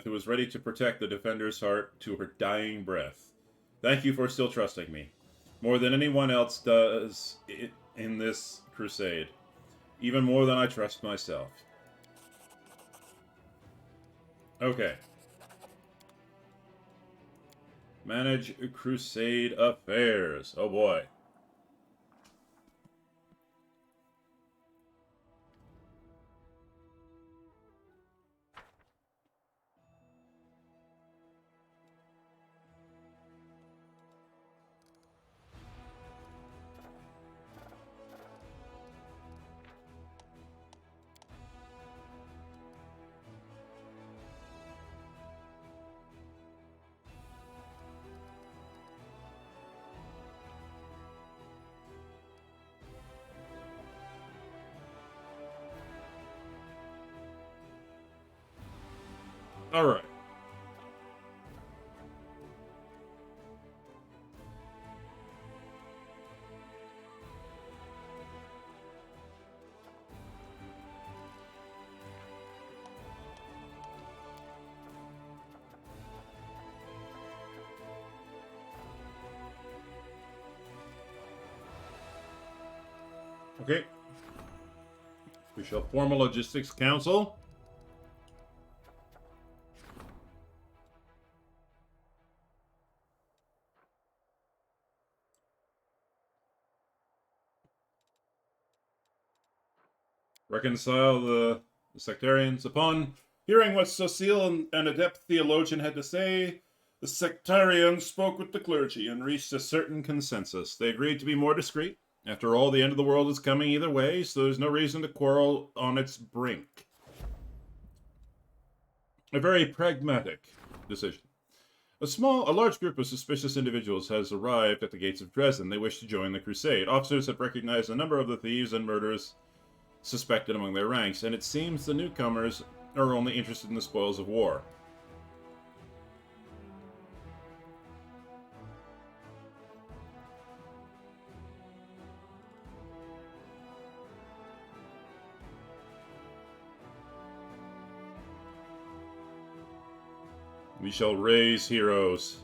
who was ready to protect the defender's heart to her dying breath. Thank you for still trusting me. More than anyone else does in this crusade. Even more than I trust myself. Okay. Manage crusade affairs. Oh boy. Alright. Okay. We shall form a logistics council. Reconcile the sectarians. Upon hearing what Cecile and an adept theologian had to say, the sectarians spoke with the clergy and reached a certain consensus. They agreed to be more discreet. After all, the end of the world is coming either way, so there's no reason to quarrel on its brink. A very pragmatic decision. A large group of suspicious individuals has arrived at the gates of Dresden. They wish to join the crusade. Officers have recognized a number of the thieves and murderers suspected among their ranks, and it seems the newcomers are only interested in the spoils of war. We shall raise heroes.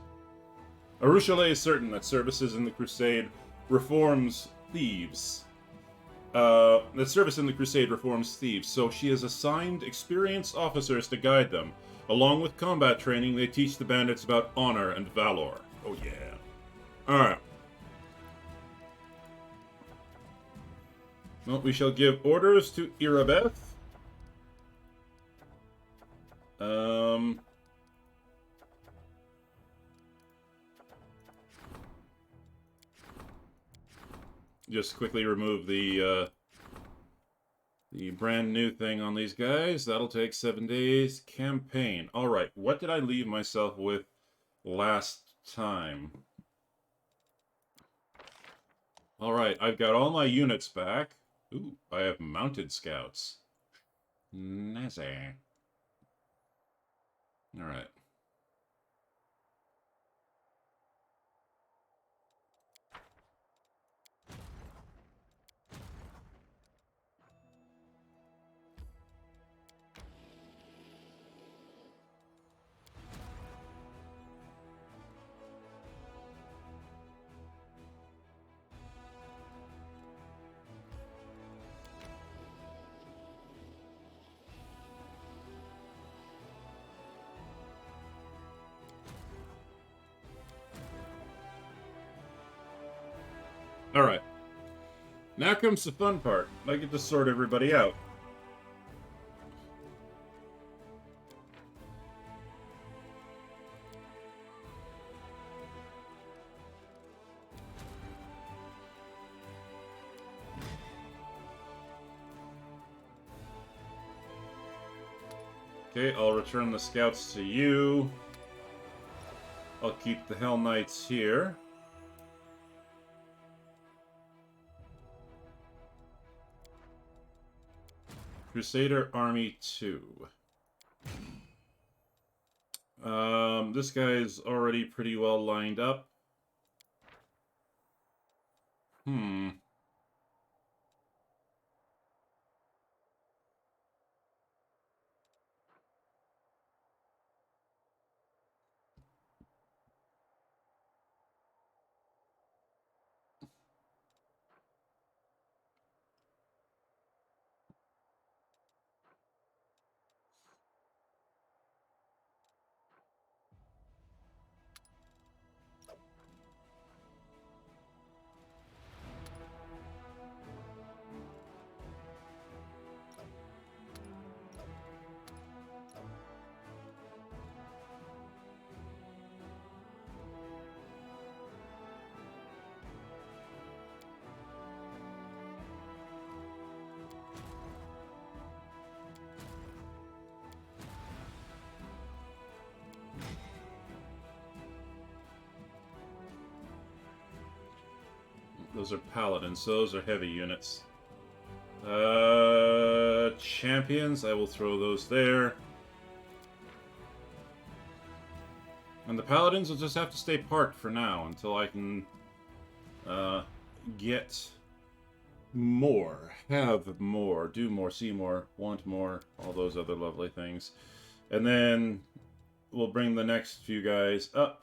Arushale is certain that services in the crusade reforms thieves. So she has assigned experienced officers to guide them. Along with combat training, they teach the bandits about honor and valor. Oh yeah. Alright. Well, we shall give orders to Irabeth. Just quickly remove the brand new thing on these guys. That'll take 7 days. Campaign. Alright, what did I leave myself with last time? Alright, I've got all my units back. Ooh, I have mounted scouts. Nazi. Alright. Alright. Now comes the fun part. I get to sort everybody out. Okay, I'll return the scouts to you. I'll keep the Hell Knights here. Crusader Army 2. This guy's already pretty well lined up. Those are Paladins, so those are heavy units. Champions, I will throw those there. And the Paladins will just have to stay parked for now until I can get more, have more, do more, see more, want more, all those other lovely things. And then we'll bring the next few guys up.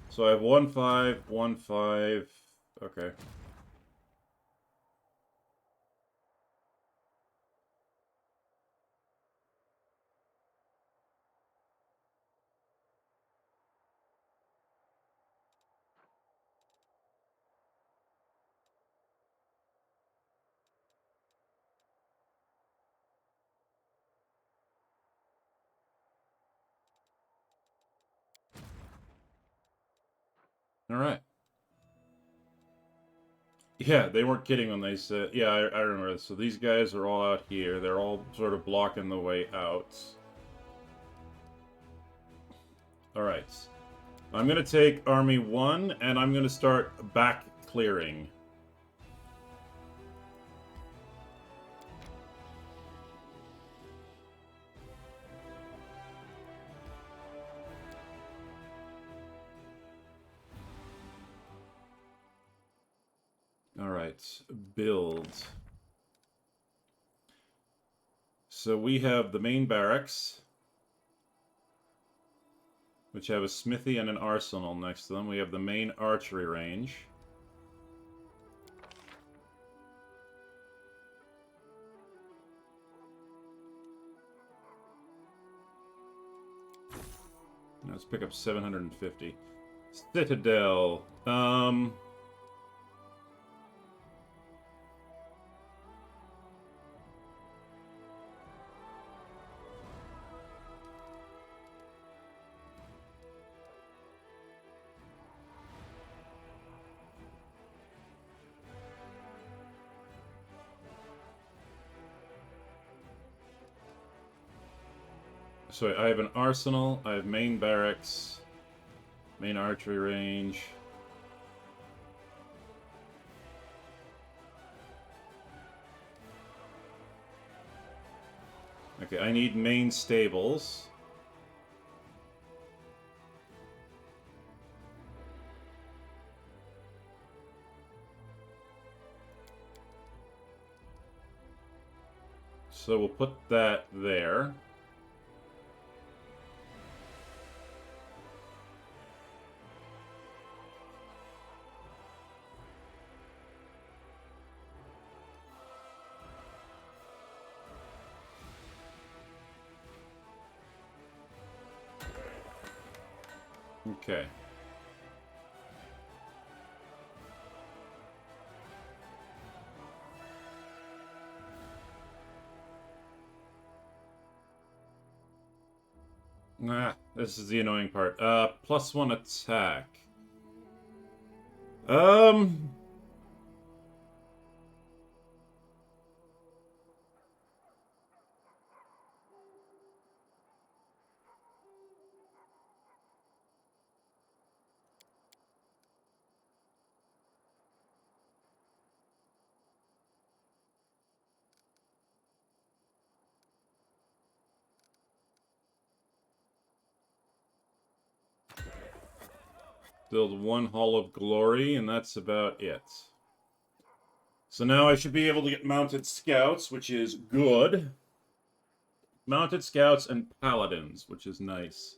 So I have 1-5, 1-5. Okay. All right. Yeah, they weren't kidding when they said... Yeah, I remember this. So these guys are all out here. They're all sort of blocking the way out. Alright. I'm going to take Army 1, and I'm going to start back clearing. Alright, build. So we have the main barracks, which have a smithy and an arsenal next to them. We have the main archery range. Now let's pick up 750. Citadel. So I have an arsenal, I have main barracks, main archery range. Okay, I need main stables. So we'll put that there. Okay. Ah, this is the annoying part. +1 attack. Build 1 Hall of Glory, and that's about it. So now I should be able to get Mounted Scouts, which is good. Mounted Scouts and Paladins, which is nice.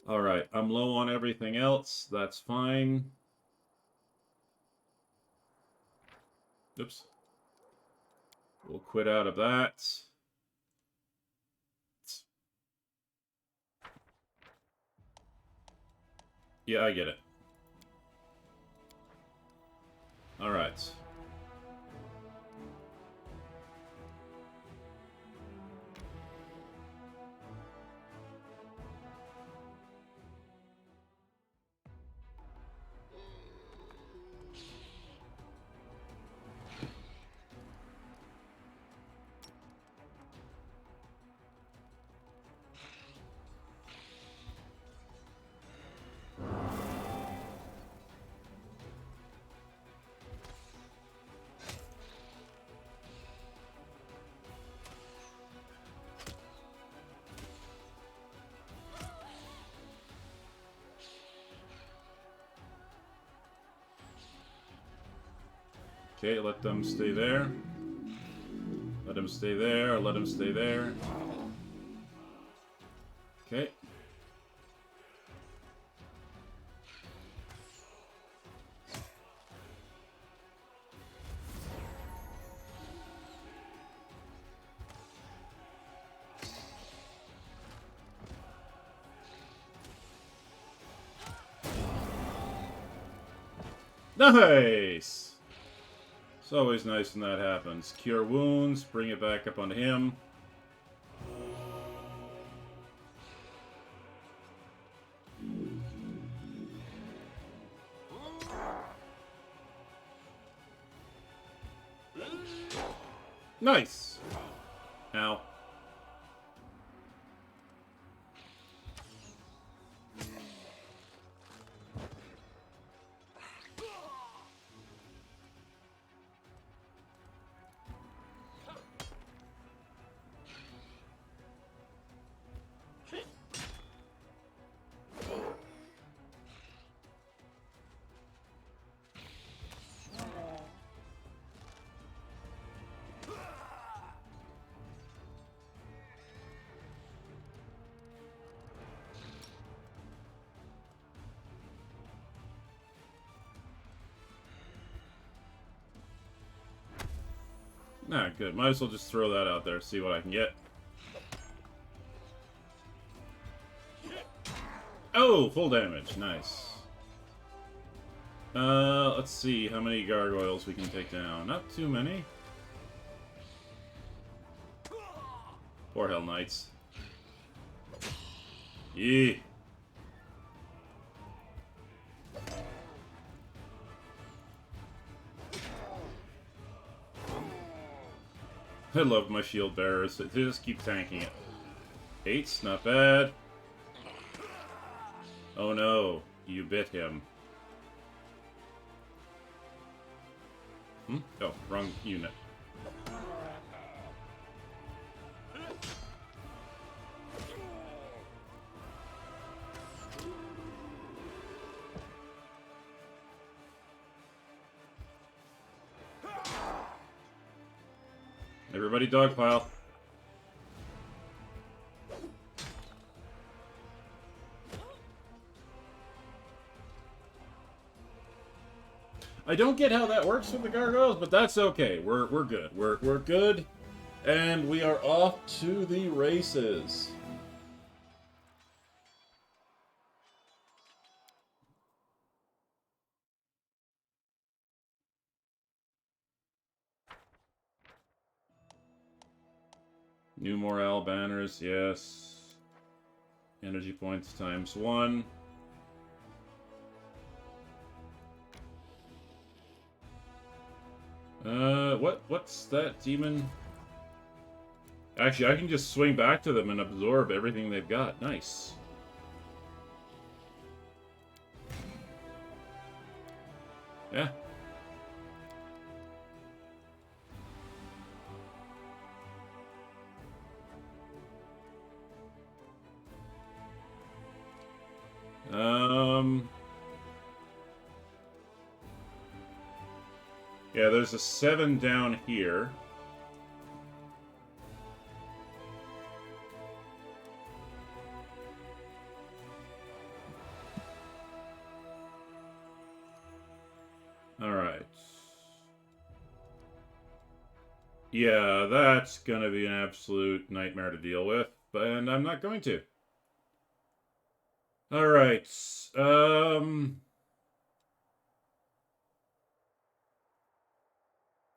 Alright, I'm low on everything else. That's fine. Oops. We'll quit out of that. Yeah, I get it. Alright. Okay, let them stay there. Let him stay there, let him stay there. Okay. Nice! It's always nice when that happens. Cure wounds, bring it back up on him. Nice! Ow. Nah, good. Might as well just throw that out there, see what I can get. Oh, full damage. Nice. Let's see how many gargoyles we can take down. Not too many. Poor Hell Knights. Yee. I love my shield bearers. They just keep tanking it. 8's not bad. Oh no, you bit him. Oh, wrong unit. Everybody dogpile. I don't get how that works with the gargoyles, but that's okay. We're good. We're good, and we are off to the races. New morale banners, yes. Energy points times 1. What's that demon? Actually, I can just swing back to them and absorb everything they've got. Nice. Yeah. Yeah, there's a 7 down here. Alright. Yeah, that's gonna be an absolute nightmare to deal with, and I'm not going to. Alright,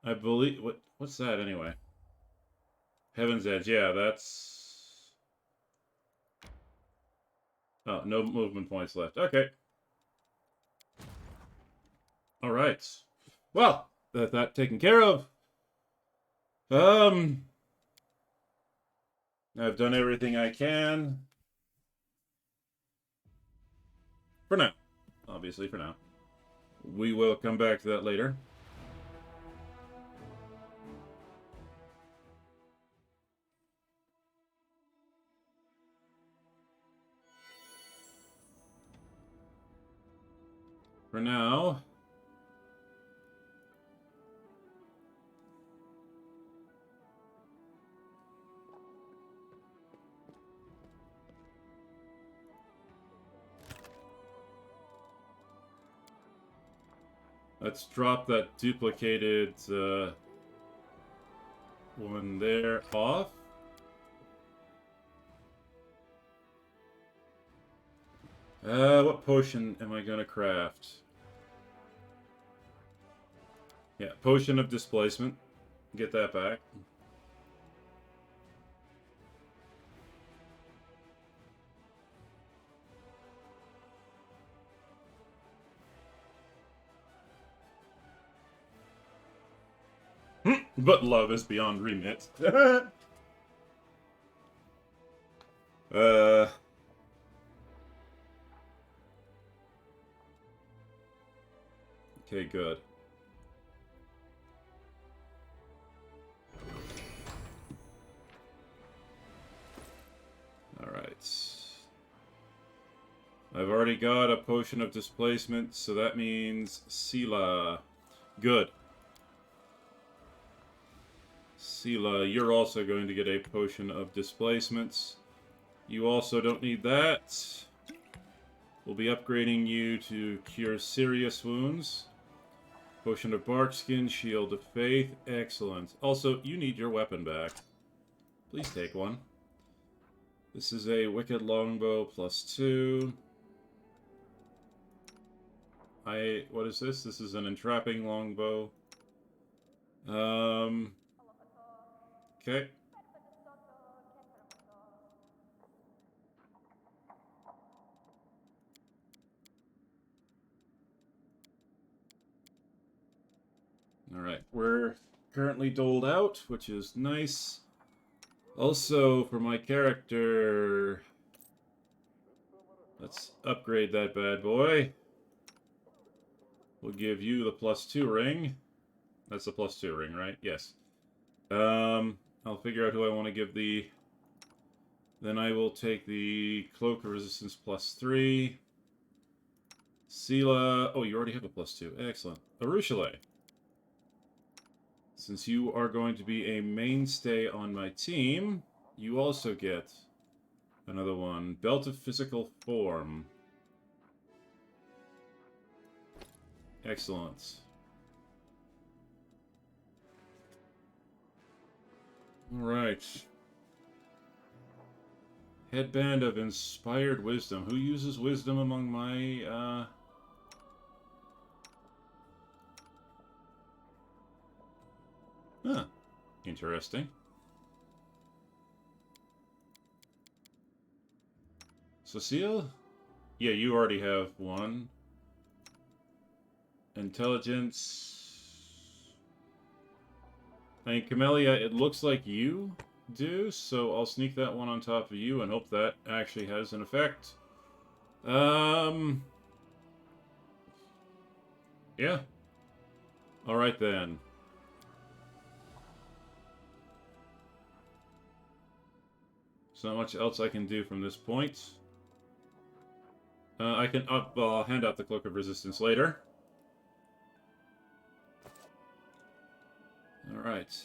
I believe... What's that, anyway? Heaven's Edge, yeah, that's... Oh, no movement points left. Okay. Alright. Well, that taken care of. I've done everything I can. For now. Obviously, for now. We will come back to that later. For now... Let's drop that duplicated one there off. What potion am I gonna craft? Yeah, potion of displacement. Get that back. But love is beyond remit. Okay, good. Alright. I've already got a potion of displacement, so that means Sela. Good. Sela, you're also going to get a potion of displacements. You also don't need that. We'll be upgrading you to cure serious wounds. Potion of barkskin, shield of faith. Excellent. Also, you need your weapon back. Please take one. This is a wicked longbow +2. What is this? This is an entrapping longbow. Okay. Alright, we're currently doled out, which is nice. Also, for my character... Let's upgrade that bad boy. We'll give you the +2 ring. That's the +2 ring, right? Yes. I'll figure out who I want to give the... Then I will take the Cloak of Resistance +3. Sela... Oh, you already have a +2. Excellent. Arushale. Since you are going to be a mainstay on my team, you also get another one. Belt of Physical Form. Excellent. Alright. Headband of Inspired Wisdom. Who uses wisdom among my, Huh. Interesting. Cecile? Yeah, you already have one. Intelligence. I mean, Camellia, it looks like you do, so I'll sneak that one on top of you and hope that actually has an effect. Yeah. Alright then. There's not much else I can do from this point. I'll hand out the Cloak of Resistance later. Alright.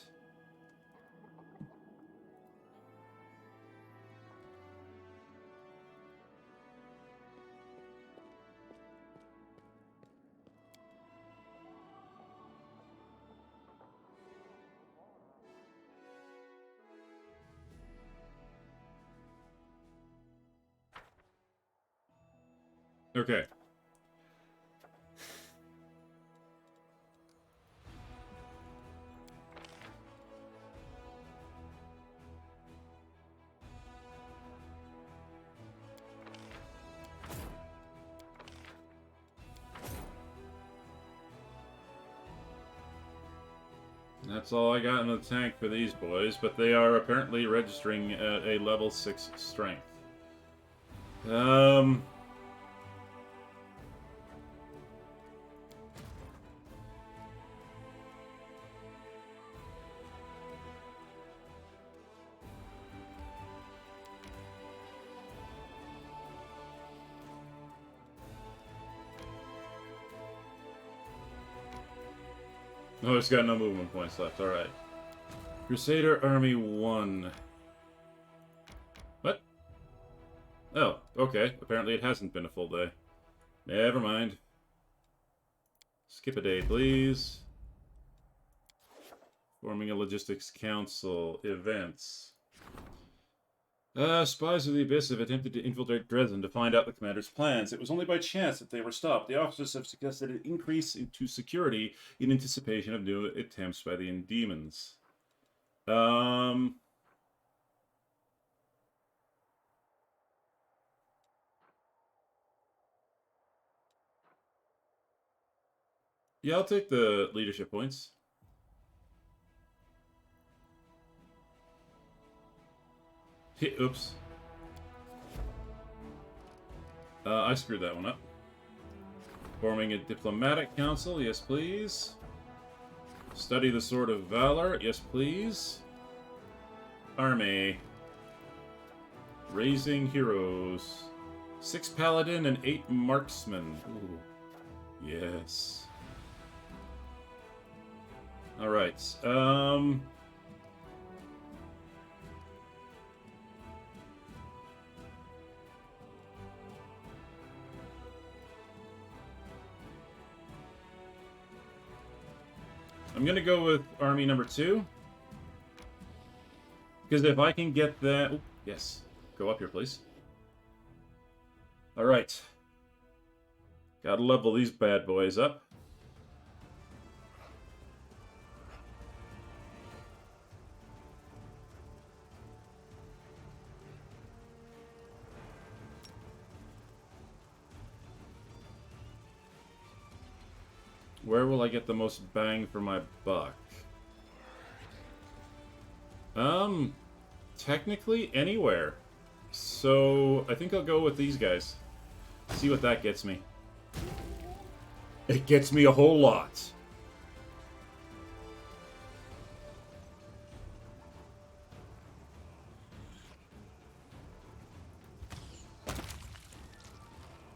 Okay. That's all I got in the tank for these boys, but they are apparently registering at a level 6 strength. Oh, it's got no movement points left, alright. Crusader Army 1. What? Oh, okay. Apparently it hasn't been a full day. Never mind. Skip a day, please. Forming a logistics council. Events. Spies of the Abyss have attempted to infiltrate Dresden to find out the commander's plans. It was only by chance that they were stopped. The officers have suggested an increase into security in anticipation of new attempts by the demons. Yeah, I'll take the leadership points. Oops. I screwed that one up. Forming a diplomatic council, yes please. Study the Sword of Valor, yes please. Army. Raising heroes. 6 Paladin and 8 Marksmen. Ooh. Yes. Alright, I'm gonna go with Army number 2. Because if I can get that... Oh, yes. Go up here, please. Alright. Gotta level these bad boys up. Where will I get the most bang for my buck? Technically anywhere. So, I think I'll go with these guys. See what that gets me. It gets me a whole lot.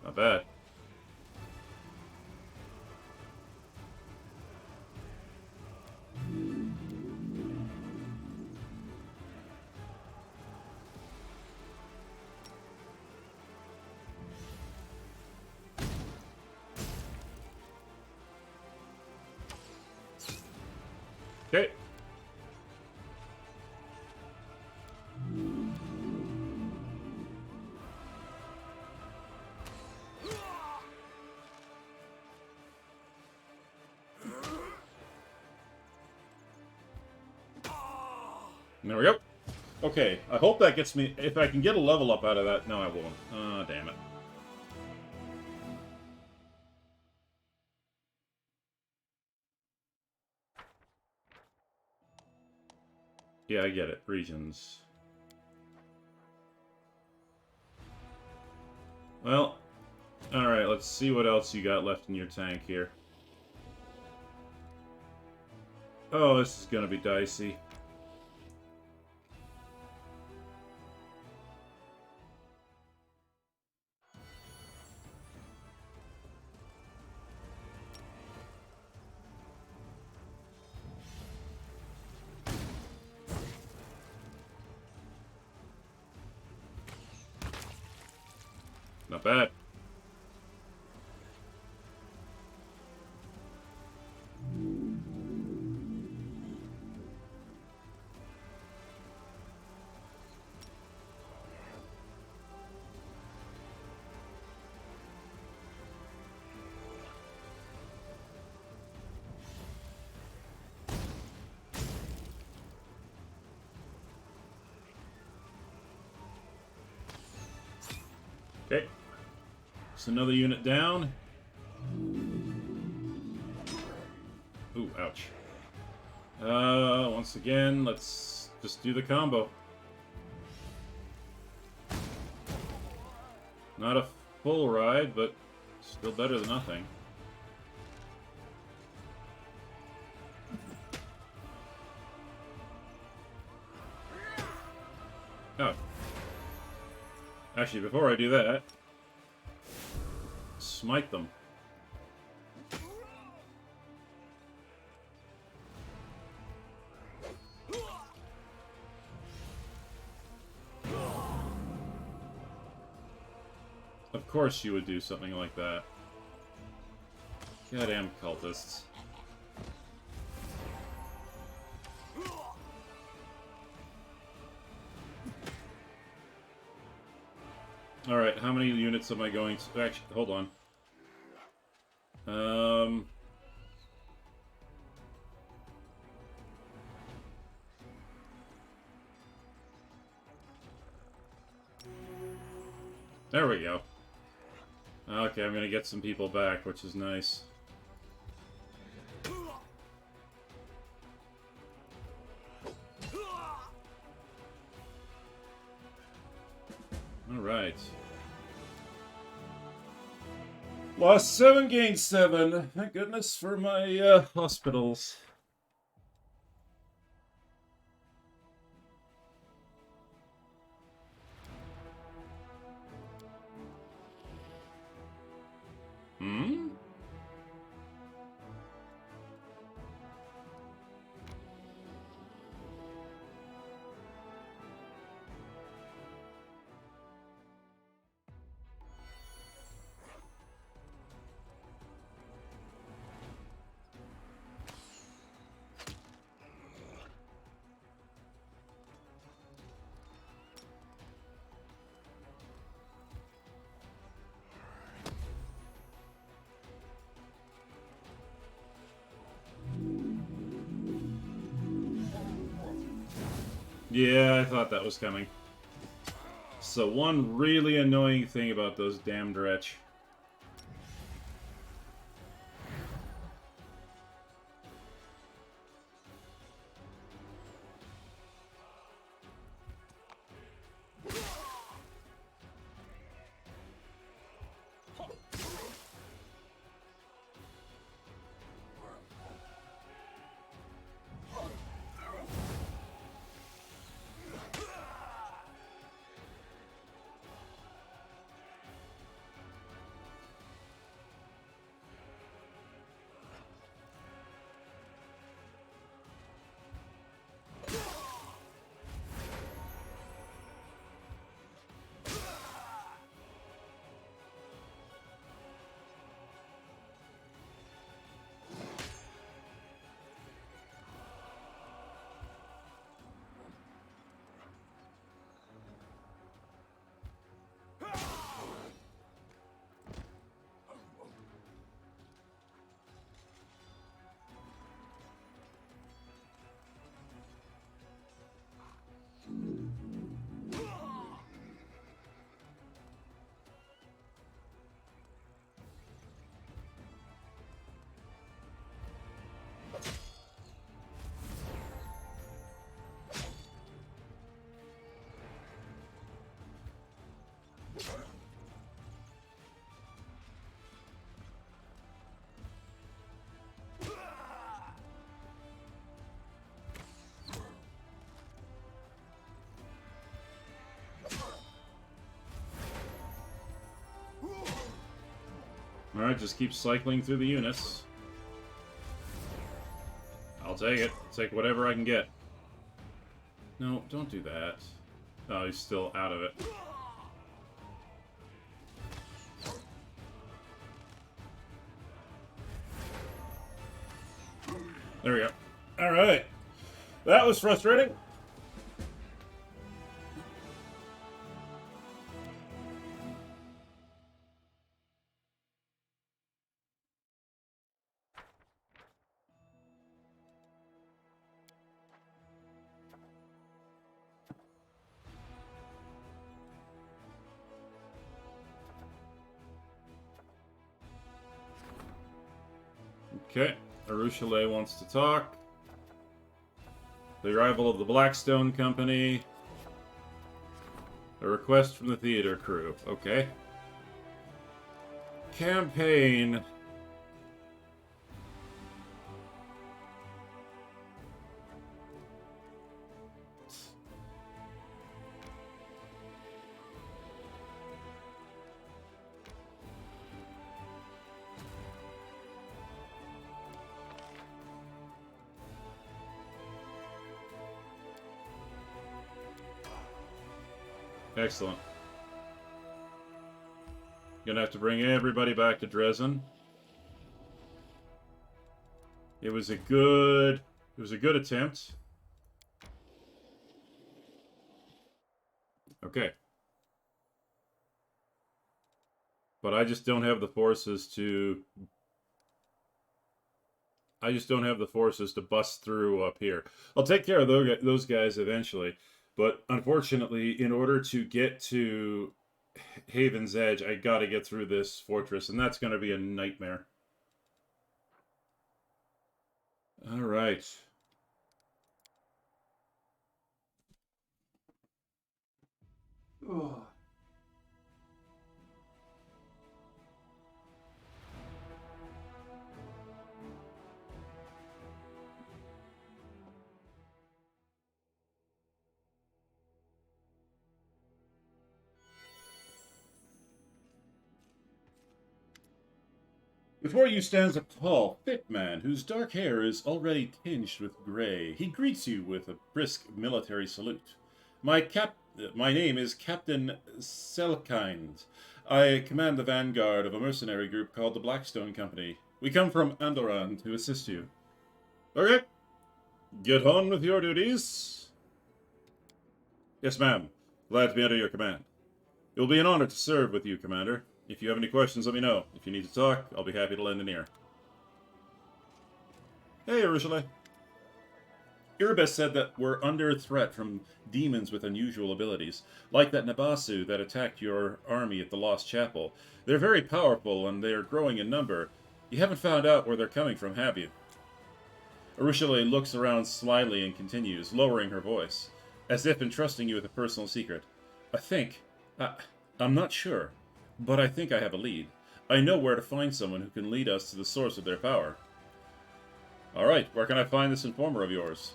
Not bad. Okay. There we go. Okay, I hope that gets me... If I can get a level up out of that... No, I won't. Ah, damn it. Yeah, I get it. Regions. Well, alright, let's see what else you got left in your tank here. Oh, this is gonna be dicey. Not bad. Okay. Just another unit down. Ooh, ouch. Once again, let's just do the combo. Not a full ride, but still better than nothing. Oh. Actually, before I do that, smite them. Of course you would do something like that. Goddamn cultists. Alright, how many units am I going to... Actually, hold on. There we go. Okay, I'm gonna get some people back, which is nice. Alright. Lost 7, gained 7. Thank goodness for my hospitals. Hmm? Yeah, I thought that was coming. So one really annoying thing about those damn dretch. Alright, just keep cycling through the units. I'll take it. Take whatever I can get. No, don't do that. Oh, he's still out of it. There we go. Alright. That was frustrating. Okay, Arushale wants to talk. The arrival of the Blackstone Company. A request from the theater crew. Okay. Campaign. Excellent. Gonna have to bring everybody back to Dresden. It was a good attempt. Okay. But I just don't have the forces to bust through up here. I'll take care of those guys eventually. But unfortunately, in order to get to Haven's Edge, I gotta get through this fortress, and that's gonna be a nightmare. Alright. Oh. Before you stands a tall, fit man whose dark hair is already tinged with gray. He greets you with a brisk military salute. My name is Captain Selkind. I command the vanguard of a mercenary group called the Blackstone Company. We come from Andoran to assist you. Okay. Get on with your duties. Yes, ma'am. Glad to be under your command. It will be an honor to serve with you, Commander. If you have any questions, let me know. If you need to talk, I'll be happy to lend an ear. Hey, Arushale. Iribes said that we're under threat from demons with unusual abilities, like that Nabasu that attacked your army at the Lost Chapel. They're very powerful, and they're growing in number. You haven't found out where they're coming from, have you? Arushale looks around slyly and continues, lowering her voice, as if entrusting you with a personal secret. I'm not sure. But I think I have a lead. I know where to find someone who can lead us to the source of their power. Alright, where can I find this informer of yours?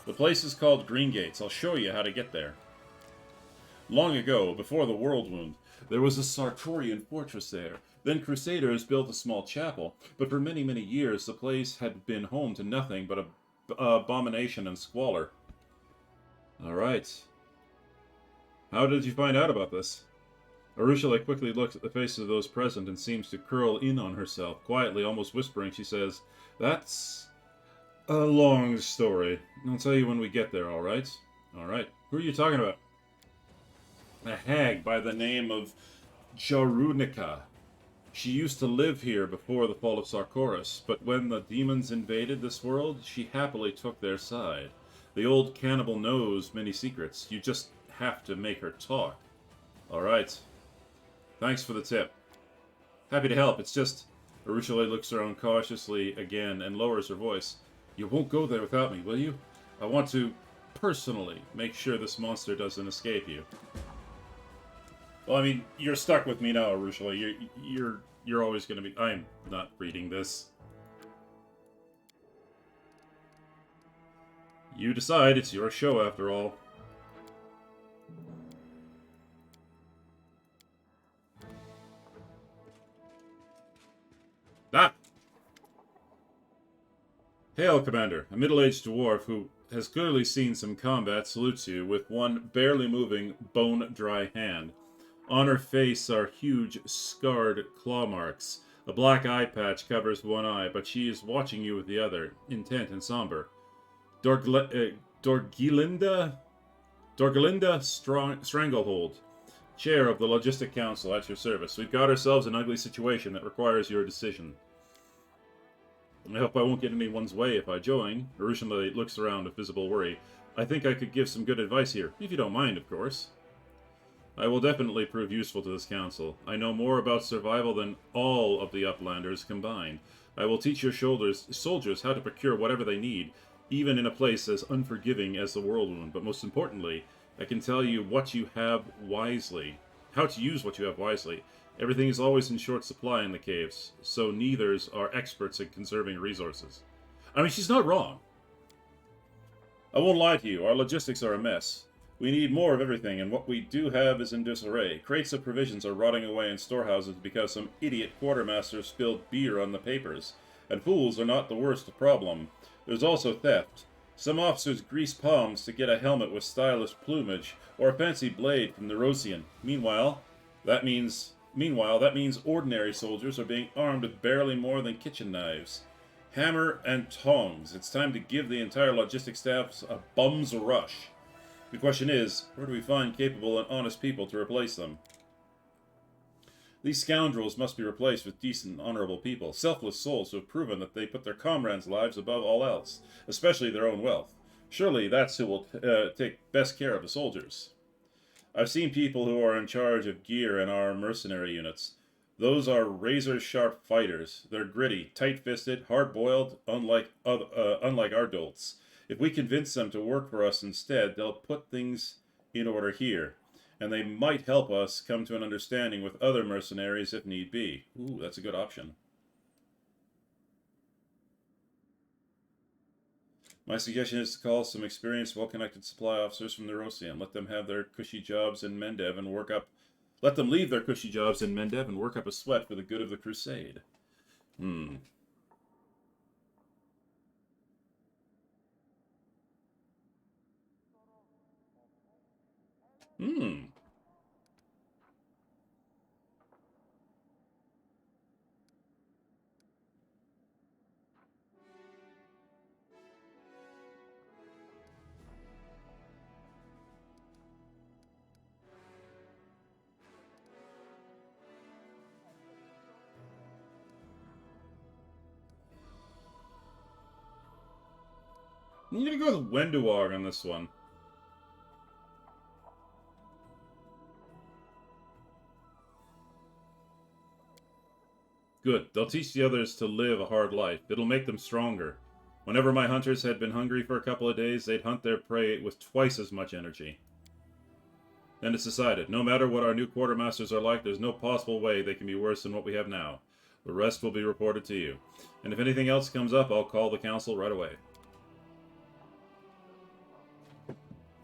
The place is called Green Gates. I'll show you how to get there. Long ago, before the World Wound, there was a Sartorian fortress there. Then Crusaders built a small chapel, but for many, many years the place had been home to nothing but abomination and squalor. Alright. How did you find out about this? Arushale quickly looks at the faces of those present and seems to curl in on herself. Quietly, almost whispering, she says, "That's a long story. I'll tell you when we get there, alright? Alright. Who are you talking about?" "A hag by the name of Jarunica. She used to live here before the fall of Sarkoris, but when the demons invaded this world, she happily took their side. The old cannibal knows many secrets. You just have to make her talk." "Alright. Thanks for the tip. Happy to help. It's just..." Arushale looks around cautiously again and lowers her voice. "You won't go there without me, will you? I want to, personally, make sure this monster doesn't escape you." Well, I mean, you're stuck with me now, Arushala. You're always going to be. I'm not reading this. You decide. It's your show, after all. Ah! Hail, Commander. A middle-aged dwarf who has clearly seen some combat salutes you with one barely moving, bone-dry hand. On her face are huge, scarred claw marks. A black eye patch covers one eye, but she is watching you with the other, intent and somber. Dorgilinda Stranglehold, Chair of the Logistic Council, at your service. We've got ourselves an ugly situation that requires your decision. I hope I won't get in anyone's way if I join. Urushinda looks around with visible worry. I think I could give some good advice here, if you don't mind, of course. I will definitely prove useful to this council. I know more about survival than all of the Uplanders combined. I will teach your soldiers how to procure whatever they need, even in a place as unforgiving as the Whirlwind. But most importantly, I can tell you what you have wisely. How to use what you have wisely. Everything is always in short supply in the caves, so neithers are experts in conserving resources. I mean, she's not wrong. I won't lie to you, our logistics are a mess. We need more of everything, and what we do have is in disarray. Crates of provisions are rotting away in storehouses because some idiot quartermaster spilled beer on the papers. And fools are not the worst problem. There's also theft. Some officers grease palms to get a helmet with stylish plumage, or a fancy blade from the Rosian. Meanwhile, that means ordinary soldiers are being armed with barely more than kitchen knives. Hammer and tongs. It's time to give the entire logistics staff a bum's rush. The question is, where do we find capable and honest people to replace them? These scoundrels must be replaced with decent, honorable people, selfless souls who have proven that they put their comrades' lives above all else, especially their own wealth. Surely that's who will take best care of the soldiers. I've seen people who are in charge of gear in our mercenary units. Those are razor-sharp fighters. They're gritty, tight-fisted, hard-boiled, unlike our dolts. If we convince them to work for us instead, they'll put things in order here. And they might help us come to an understanding with other mercenaries if need be. Ooh, that's a good option. My suggestion is to call some experienced, well-connected supply officers from the Rosian. Let them have their cushy jobs in Mendev and work up... Let them leave their cushy jobs in Mendev and work up a sweat for the good of the crusade. Hmm. Hmm. I'm gonna go with Wenduar on this one. Good. They'll teach the others to live a hard life. It'll make them stronger. Whenever my hunters had been hungry for a couple of days, they'd hunt their prey with twice as much energy. Then it's decided, no matter what our new quartermasters are like, there's no possible way they can be worse than what we have now. The rest will be reported to you. And if anything else comes up, I'll call the council right away.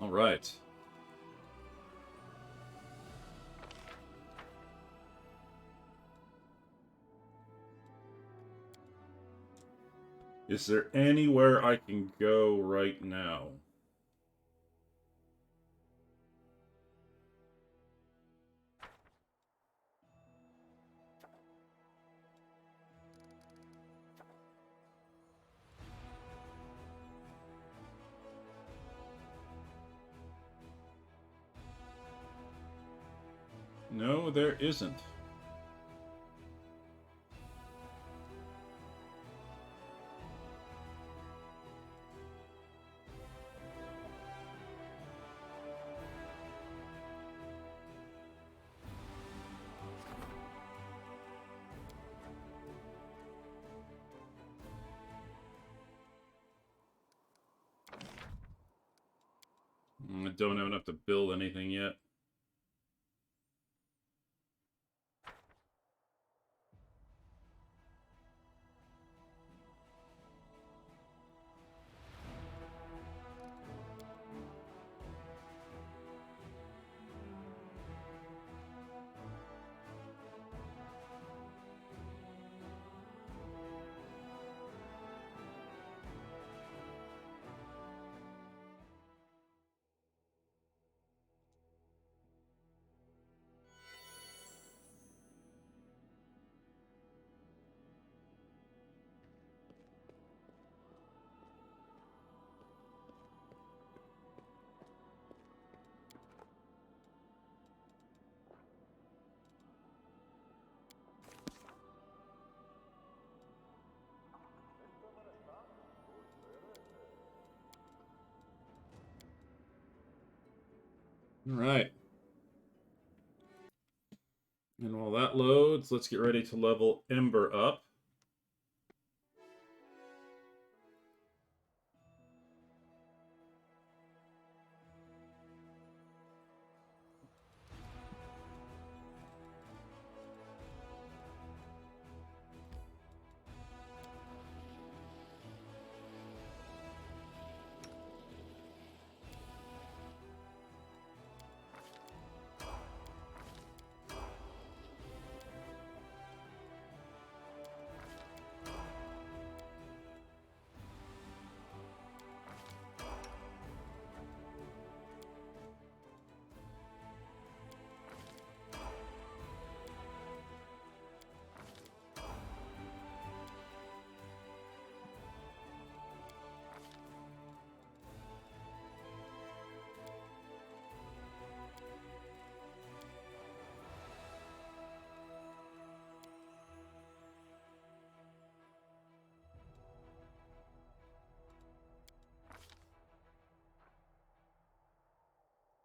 Alright. Is there anywhere I can go right now? No, there isn't. I don't have enough to build anything yet. Alright. And while that loads, let's get ready to level Ember up.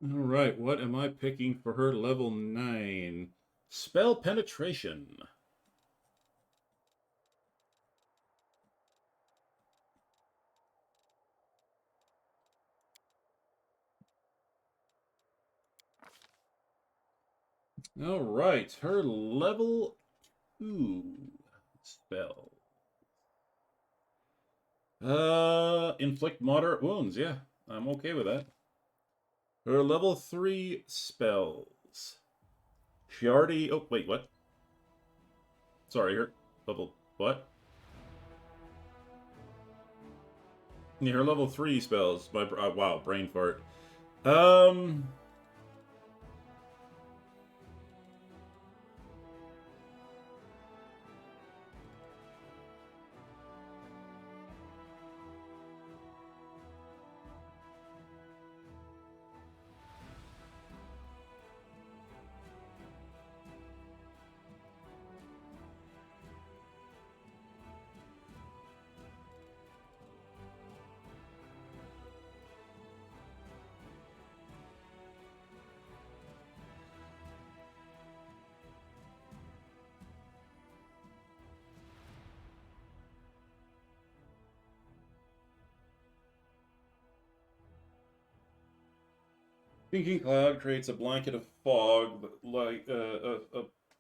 Alright, what am I picking for her level 9? Spell Penetration. Alright, her level 2 spell. Inflict moderate wounds, yeah. I'm okay with that. Her level 3 spells. She already... Oh, wait, what? Sorry, her level... What? Yeah, her level 3 spells. My wow, brain fart. Thinking Cloud creates a blanket of fog, like a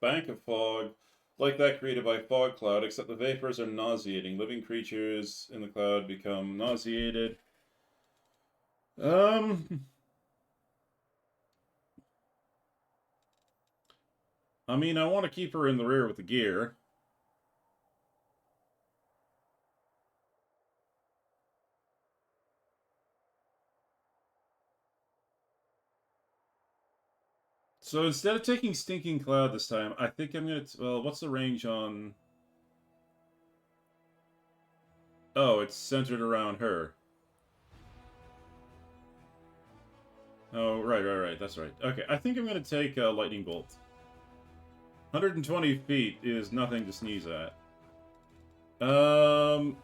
bank of fog, like that created by Fog Cloud, except the vapors are nauseating. Living creatures in the cloud become nauseated. I mean, I want to keep her in the rear with the gear. So instead of taking Stinking Cloud this time, I think I'm going to... Well, what's the range on... Oh, it's centered around her. Oh, right. That's right. Okay, I think I'm going to take Lightning Bolt. 120 feet is nothing to sneeze at. And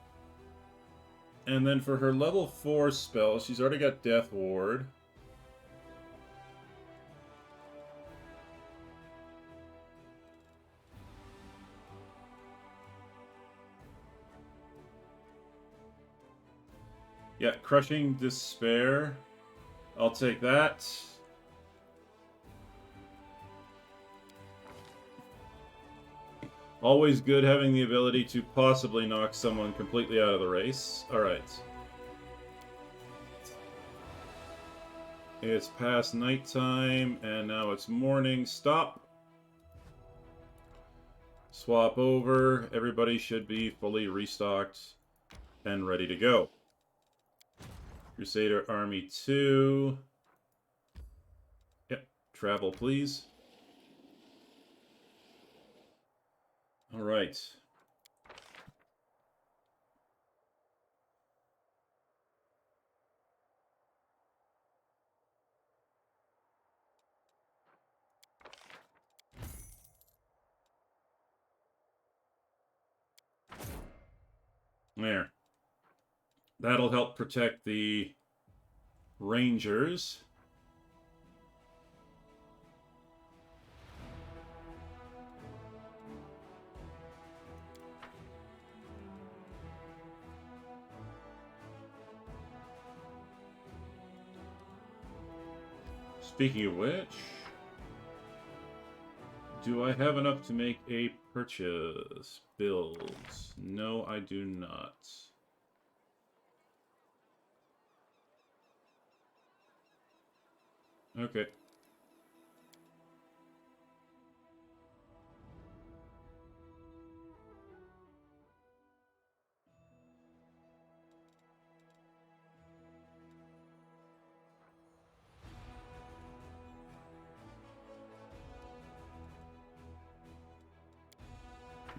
then for her level 4 spell, she's already got Death Ward. Yeah, Crushing Despair. I'll take that. Always good having the ability to possibly knock someone completely out of the race. Alright. It's past nighttime, and now it's morning. Stop. Swap over. Everybody should be fully restocked and ready to go. Crusader Army 2. Yep. Travel, please. All right. There. That'll help protect the Rangers. Speaking of which, do I have enough to make a purchase? Builds. No, I do not. Okay.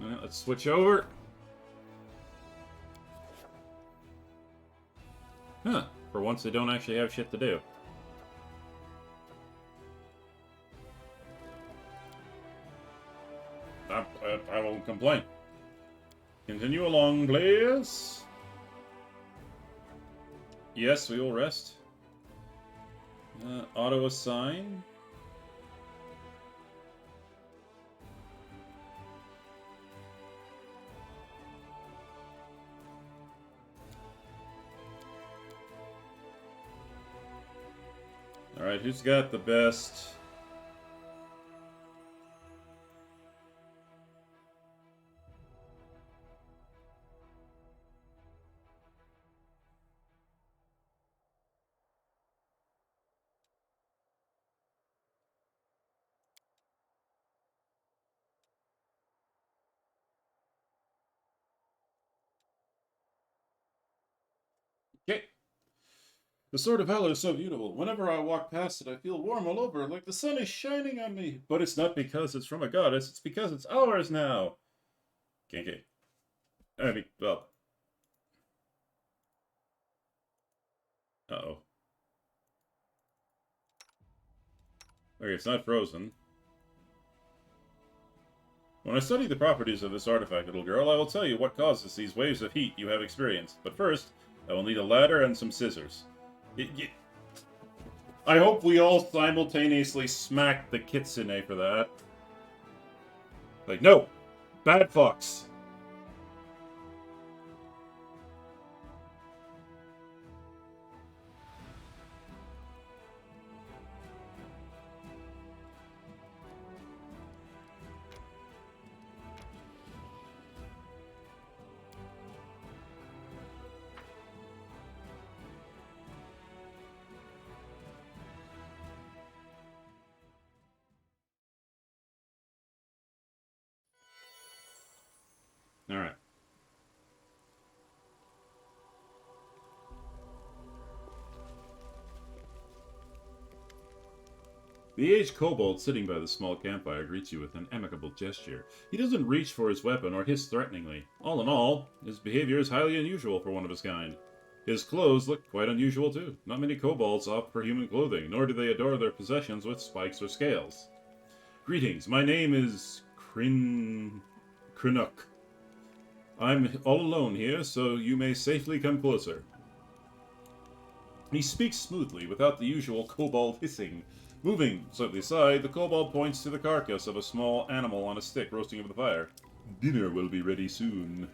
Well, let's switch over. Huh. For once, they don't actually have shit to do. I won't complain. Continue along, please. Yes, we will rest. Auto assign. Alright, who's got the best? Okay. The Sword of Valor is so beautiful. Whenever I walk past it, I feel warm all over, like the sun is shining on me. But it's not because it's from a goddess, it's because it's ours now. Kinky. I mean, well. Uh-oh. Okay, it's not frozen. When I study the properties of this artifact, little girl, I will tell you what causes these waves of heat you have experienced. But first, I will need a ladder and some scissors. I hope we all simultaneously smack the kitsune for that. Like, no! Bad fox! Alright. The aged kobold sitting by the small campfire greets you with an amicable gesture. He doesn't reach for his weapon or hiss threateningly. All in all, his behavior is highly unusual for one of his kind. His clothes look quite unusual too. Not many kobolds opt for human clothing, nor do they adorn their possessions with spikes or scales. Greetings, my name is Krinuk. I'm all alone here, so you may safely come closer. He speaks smoothly, without the usual kobold hissing. Moving slightly aside, the kobold points to the carcass of a small animal on a stick roasting over the fire. Dinner will be ready soon.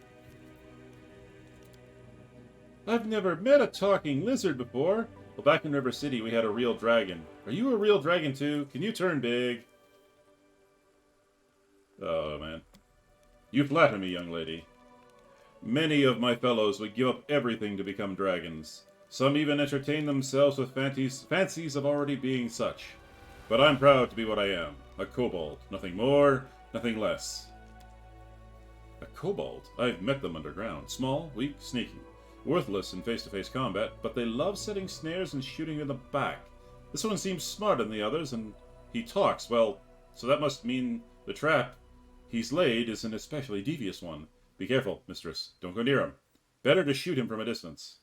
I've never met a talking lizard before. Well, back in River City, we had a real dragon. Are you a real dragon too? Can you turn big? Oh, man. You flatter me, young lady. Many of my fellows would give up everything to become dragons. Some even entertain themselves with fancies of already being such. But I'm proud to be what I am, a kobold. Nothing more, nothing less. A kobold? I've met them underground. Small, weak, sneaky. Worthless in face-to-face combat, but they love setting snares and shooting in the back. This one seems smarter than the others, and he talks, well, so that must mean the trap he's laid is an especially devious one. Be careful, mistress. Don't go near him. Better to shoot him from a distance.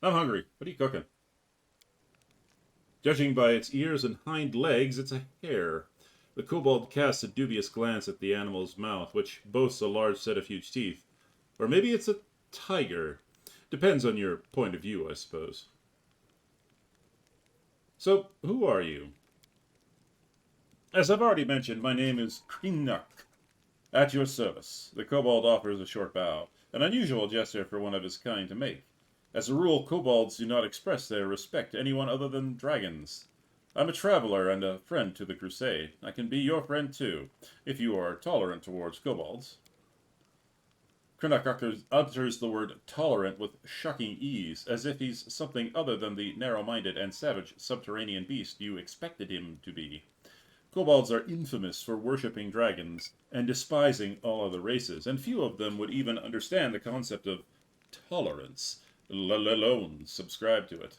I'm hungry. What are you cooking? Judging by its ears and hind legs, it's a hare. The kobold casts a dubious glance at the animal's mouth, which boasts a large set of huge teeth. Or maybe it's a tiger. Depends on your point of view, I suppose. So, who are you? As I've already mentioned, my name is Krinuk. At your service. The kobold offers a short bow, an unusual gesture for one of his kind to make. As a rule, kobolds do not express their respect to anyone other than dragons. I'm a traveler and a friend to the Crusade. I can be your friend too, if you are tolerant towards kobolds. Krennic utters the word tolerant with shocking ease, as if he's something other than the narrow-minded and savage subterranean beast you expected him to be. Kobolds are infamous for worshipping dragons and despising all other races, and few of them would even understand the concept of tolerance, let alone subscribe to it.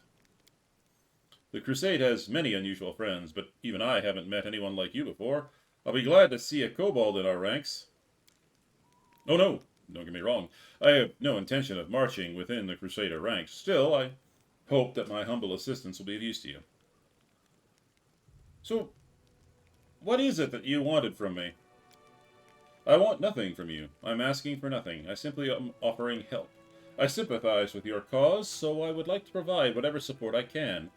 The Crusade has many unusual friends, but even I haven't met anyone like you before. I'll be glad to see a kobold in our ranks. Oh no, don't get me wrong. I have no intention of marching within the Crusader ranks. Still, I hope that my humble assistance will be of use to you. So, what is it that you wanted from me? I want nothing from you. I'm asking for nothing. I simply am offering help. I sympathize with your cause, so I would like to provide whatever support I can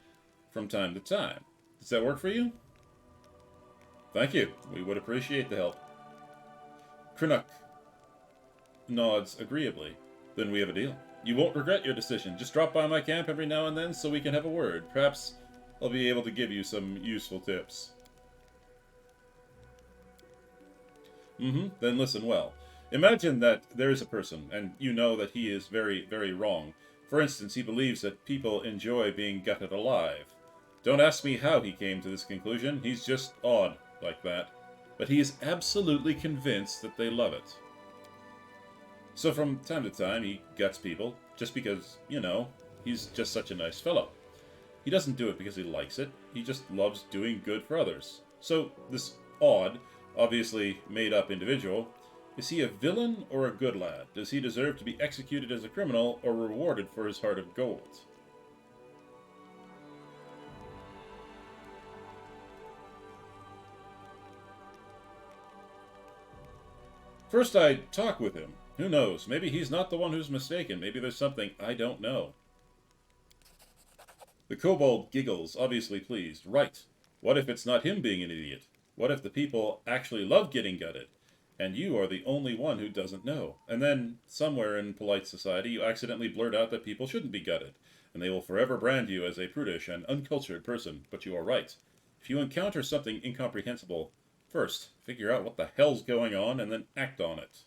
from time to time. Does that work for you? Thank you. We would appreciate the help. Krennic nods agreeably. Then we have a deal. You won't regret your decision. Just drop by my camp every now and then so we can have a word. Perhaps I'll be able to give you some useful tips. Then listen well. Imagine that there is a person, and you know that he is very, very wrong. For instance, he believes that people enjoy being gutted alive. Don't ask me how he came to this conclusion. He's just odd like that. But he is absolutely convinced that they love it. So from time to time, he guts people, just because, you know, he's just such a nice fellow. He doesn't do it because he likes it. He just loves doing good for others. So this odd, obviously made-up individual, is he a villain or a good lad? Does he deserve to be executed as a criminal or rewarded for his heart of gold? First, I'd talk with him. Who knows? Maybe he's not the one who's mistaken. Maybe there's something I don't know. The kobold giggles, obviously pleased. Right. What if it's not him being an idiot? What if the people actually love getting gutted? And you are the only one who doesn't know. And then, somewhere in polite society, you accidentally blurt out that people shouldn't be gutted, and they will forever brand you as a prudish and uncultured person. But you are right. If you encounter something incomprehensible, first, figure out what the hell's going on, and then act on it.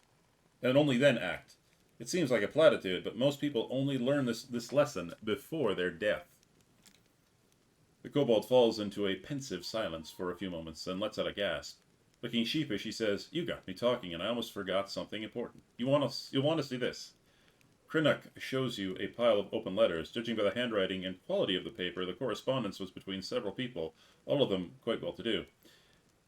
And only then act. It seems like a platitude, but most people only learn this lesson before their death. The kobold falls into a pensive silence for a few moments, then lets out a gasp. Looking sheepish, he says, "You got me talking, and I almost forgot something important. You'll want to see this." Krennic shows you a pile of open letters. Judging by the handwriting and quality of the paper, the correspondence was between several people, all of them quite well-to-do.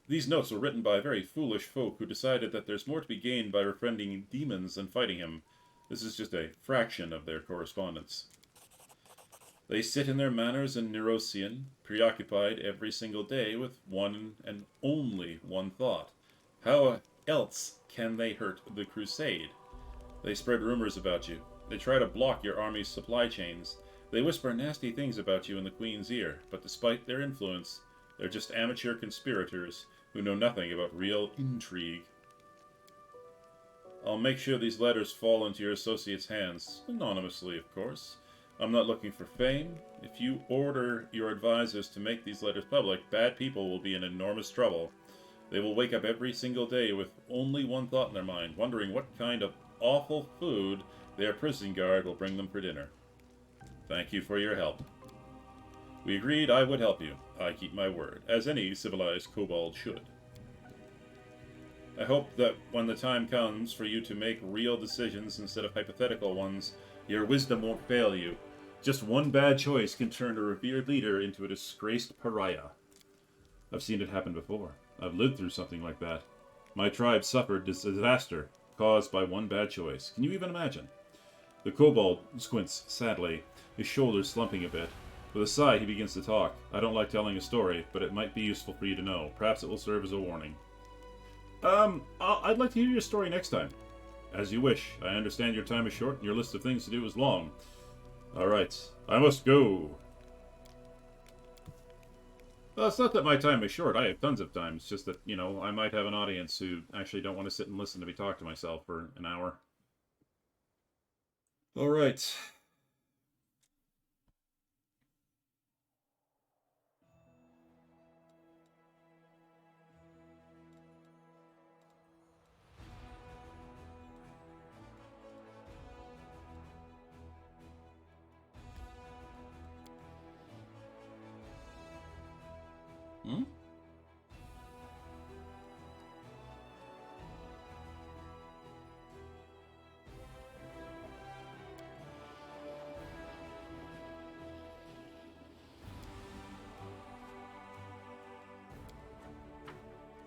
These notes were written by very foolish folk who decided that there's more to be gained by befriending demons than fighting him. This is just a fraction of their correspondence. They sit in their manors in Nerosian, preoccupied every single day with one and only one thought. How else can they hurt the Crusade? They spread rumors about you. They try to block your army's supply chains. They whisper nasty things about you in the Queen's ear, but despite their influence, they're just amateur conspirators who know nothing about real intrigue. I'll make sure these letters fall into your associates' hands, anonymously, of course. I'm not looking for fame. If you order your advisors to make these letters public, bad people will be in enormous trouble. They will wake up every single day with only one thought in their mind, wondering what kind of awful food their prison guard will bring them for dinner. Thank you for your help. We agreed I would help you. I keep my word, as any civilized kobold should. I hope that when the time comes for you to make real decisions instead of hypothetical ones, your wisdom won't fail you. Just one bad choice can turn a revered leader into a disgraced pariah. I've seen it happen before. I've lived through something like that. My tribe suffered disaster caused by one bad choice. Can you even imagine? The kobold squints sadly, his shoulders slumping a bit. With a sigh, he begins to talk. I don't like telling a story, but it might be useful for you to know. Perhaps it will serve as a warning. I'd like to hear your story next time. As you wish. I understand your time is short and your list of things to do is long. Alright, I must go. Well, it's not that my time is short. I have tons of time. It's just that, you know, I might have an audience who actually don't want to sit and listen to me talk to myself for an hour. Alright. Hmm?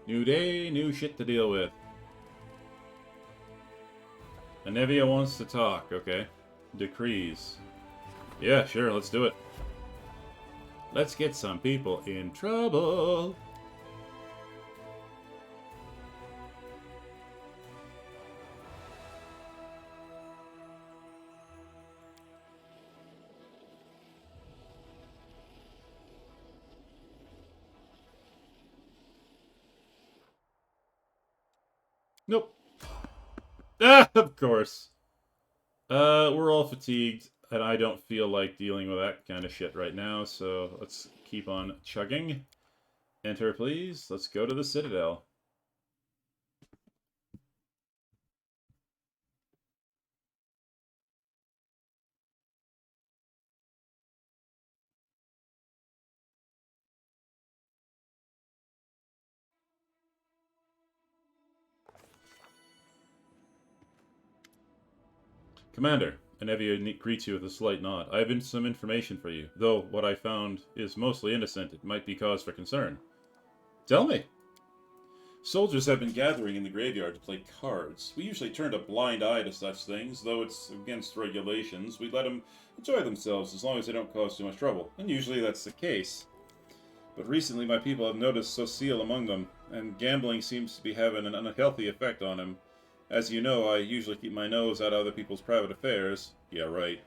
New day, new shit to deal with. Anevia wants to talk, okay. Decrees. Yeah, sure, let's do it. Let's get some people in trouble. Nope. Ah, of course. We're all fatigued, and I don't feel like dealing with that kind of shit right now, so let's keep on chugging. Enter, please. Let's go to the Citadel. Commander, Anevia greets you with a slight nod. I have some information for you, though what I found is mostly innocent. It might be cause for concern. Tell me. Soldiers have been gathering in the graveyard to play cards. We usually turn a blind eye to such things, though it's against regulations. We let them enjoy themselves as long as they don't cause too much trouble, and usually that's the case. But recently my people have noticed Sociel among them, and gambling seems to be having an unhealthy effect on him. As you know, I usually keep my nose out of other people's private affairs. Yeah, right.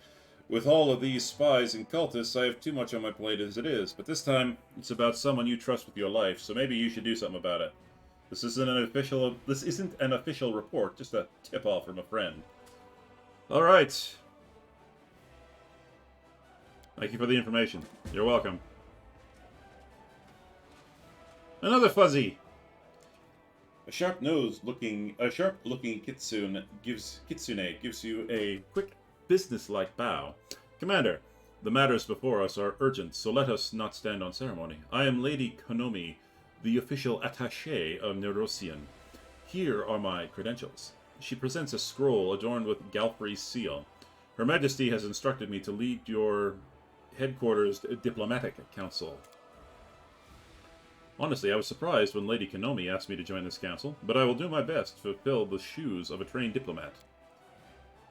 With all of these spies and cultists, I have too much on my plate as it is, but this time it's about someone you trust with your life, so maybe you should do something about it. This isn't an official report, just a tip-off from a friend. Alright. Thank you for the information. You're welcome. Another fuzzy! A sharp-looking kitsune gives you a quick, business-like bow. Commander, the matters before us are urgent, so let us not stand on ceremony. I am Lady Konomi, the official attaché of Nerosian. Here are my credentials. She presents a scroll adorned with Galfrey's seal. Her Majesty has instructed me to lead your headquarters diplomatic council. Honestly, I was surprised when Lady Konomi asked me to join this council, but I will do my best to fill the shoes of a trained diplomat.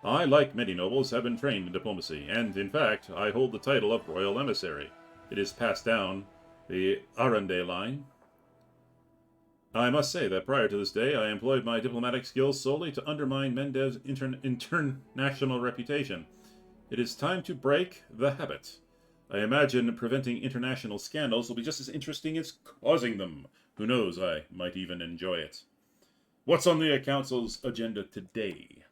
I, like many nobles, have been trained in diplomacy, and, in fact, I hold the title of Royal Emissary. It is passed down the Arande line. I must say that prior to this day, I employed my diplomatic skills solely to undermine Mendev's international reputation. It is time to break the habit. I imagine preventing international scandals will be just as interesting as causing them. Who knows, I might even enjoy it. What's on the Council's agenda today?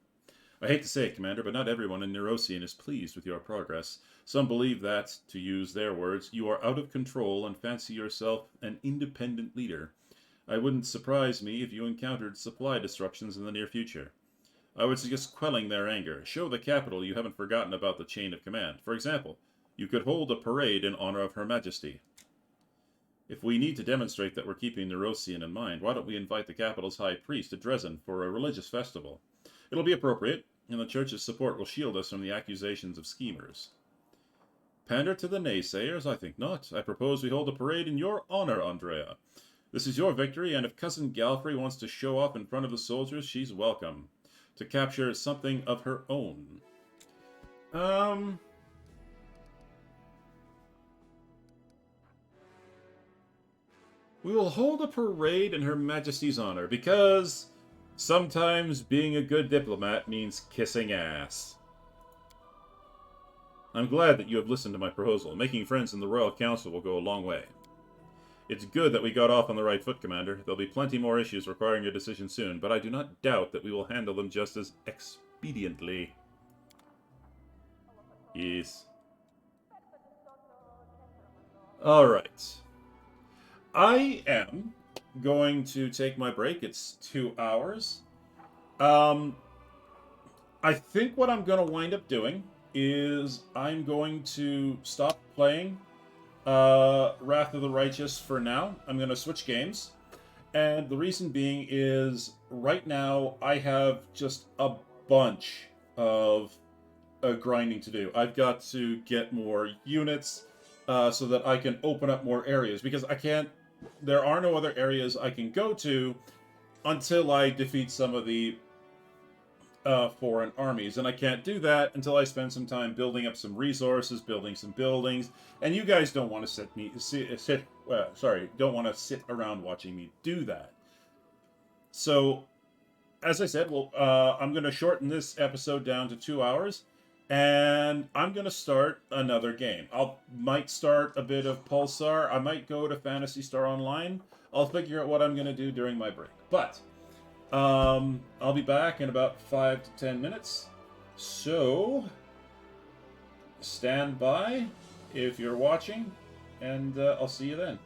I hate to say it, Commander, but not everyone in Nerosian is pleased with your progress. Some believe that, to use their words, you are out of control and fancy yourself an independent leader. I wouldn't surprise me if you encountered supply disruptions in the near future. I would suggest quelling their anger. Show the capital you haven't forgotten about the chain of command. For example, you could hold a parade in honor of Her Majesty. If we need to demonstrate that we're keeping Nerosian in mind, why don't we invite the capital's high priest to Dresden for a religious festival? It'll be appropriate, and the church's support will shield us from the accusations of schemers. Pander to the naysayers? I think not. I propose we hold a parade in your honor, Andrea. This is your victory, and if Cousin Galfrey wants to show off in front of the soldiers, she's welcome. To capture something of her own. We will hold a parade in Her Majesty's honor, because sometimes being a good diplomat means kissing ass. I'm glad that you have listened to my proposal. Making friends in the Royal Council will go a long way. It's good that we got off on the right foot, Commander. There'll be plenty more issues requiring your decision soon, but I do not doubt that we will handle them just as expediently. Yes. Alright. I am going to take my break. It's 2 hours. I think what I'm going to wind up doing is I'm going to stop playing Wrath of the Righteous for now. I'm going to switch games. And the reason being is right now I have just a bunch of grinding to do. I've got to get more units so that I can open up more areas because I can't. There are no other areas I can go to until I defeat some of the foreign armies, and I can't do that until I spend some time building up some resources, building some buildings. And you guys don't want to don't want to sit around watching me do that. So, as I said, well, I'm going to shorten this episode down to 2 hours, and I'm going to start another game. Might start a bit of Pulsar. I might go to Phantasy Star Online. I'll figure out what I'm going to do during my break. But I'll be back in about 5 to 10 minutes. So, stand by if you're watching, and I'll see you then.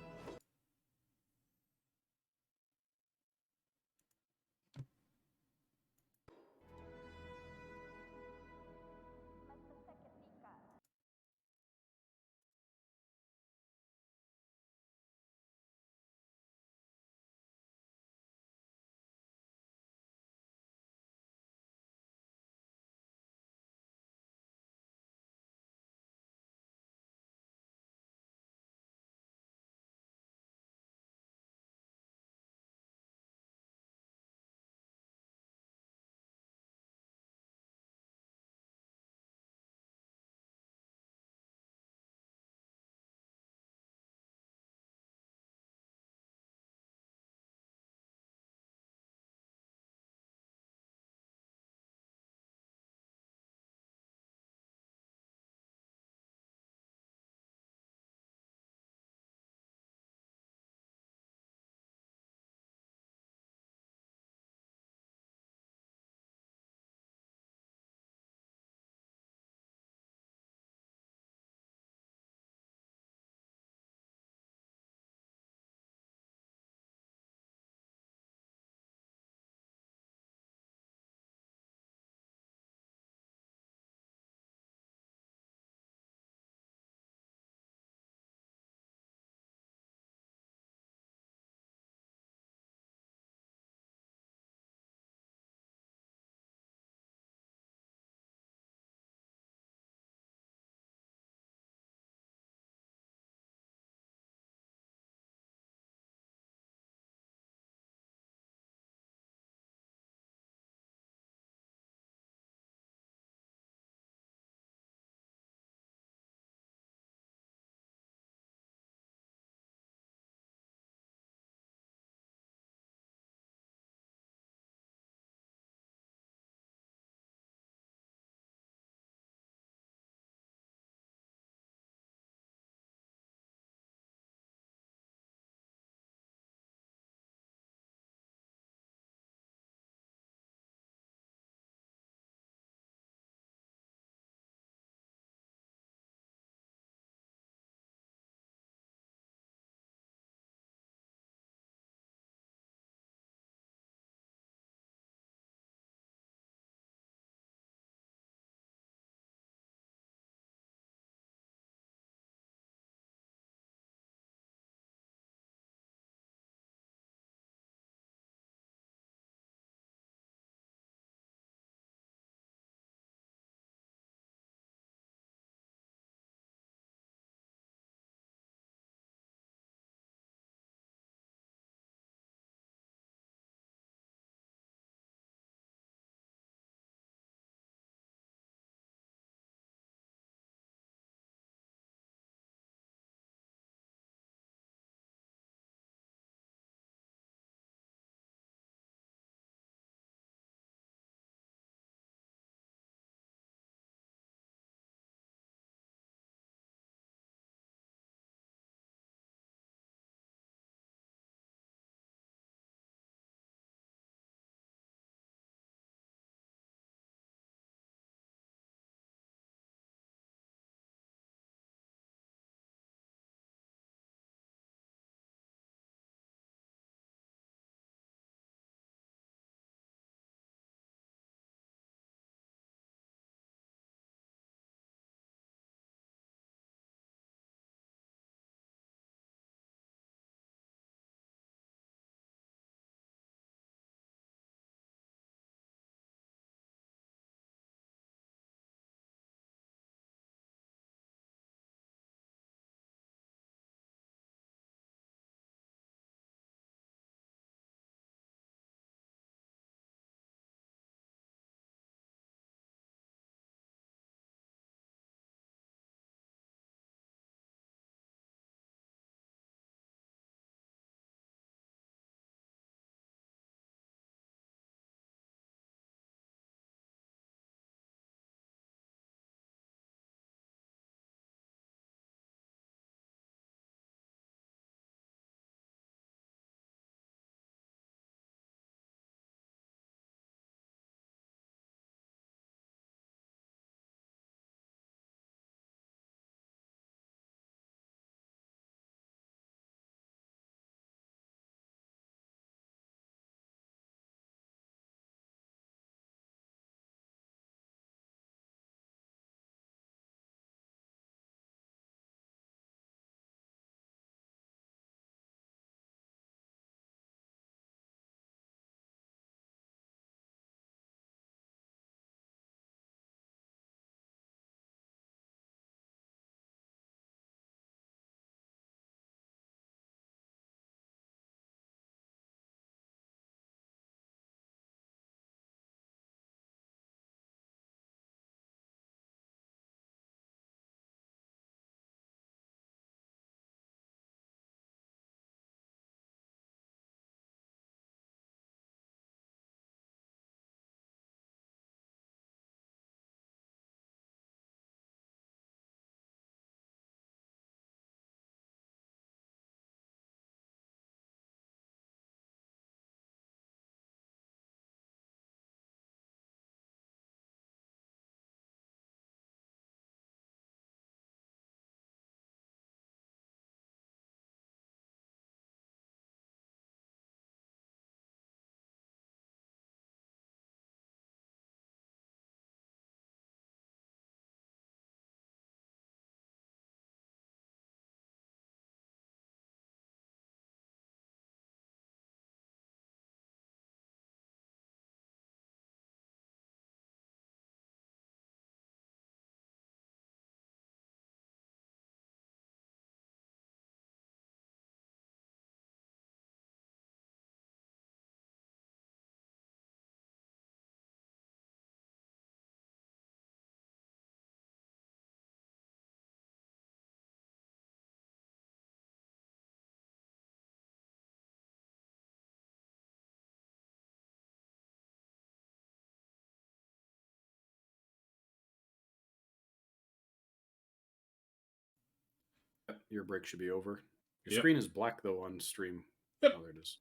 your break should be over. Your Yep. screen is black though on stream. Yep. Oh, there it is.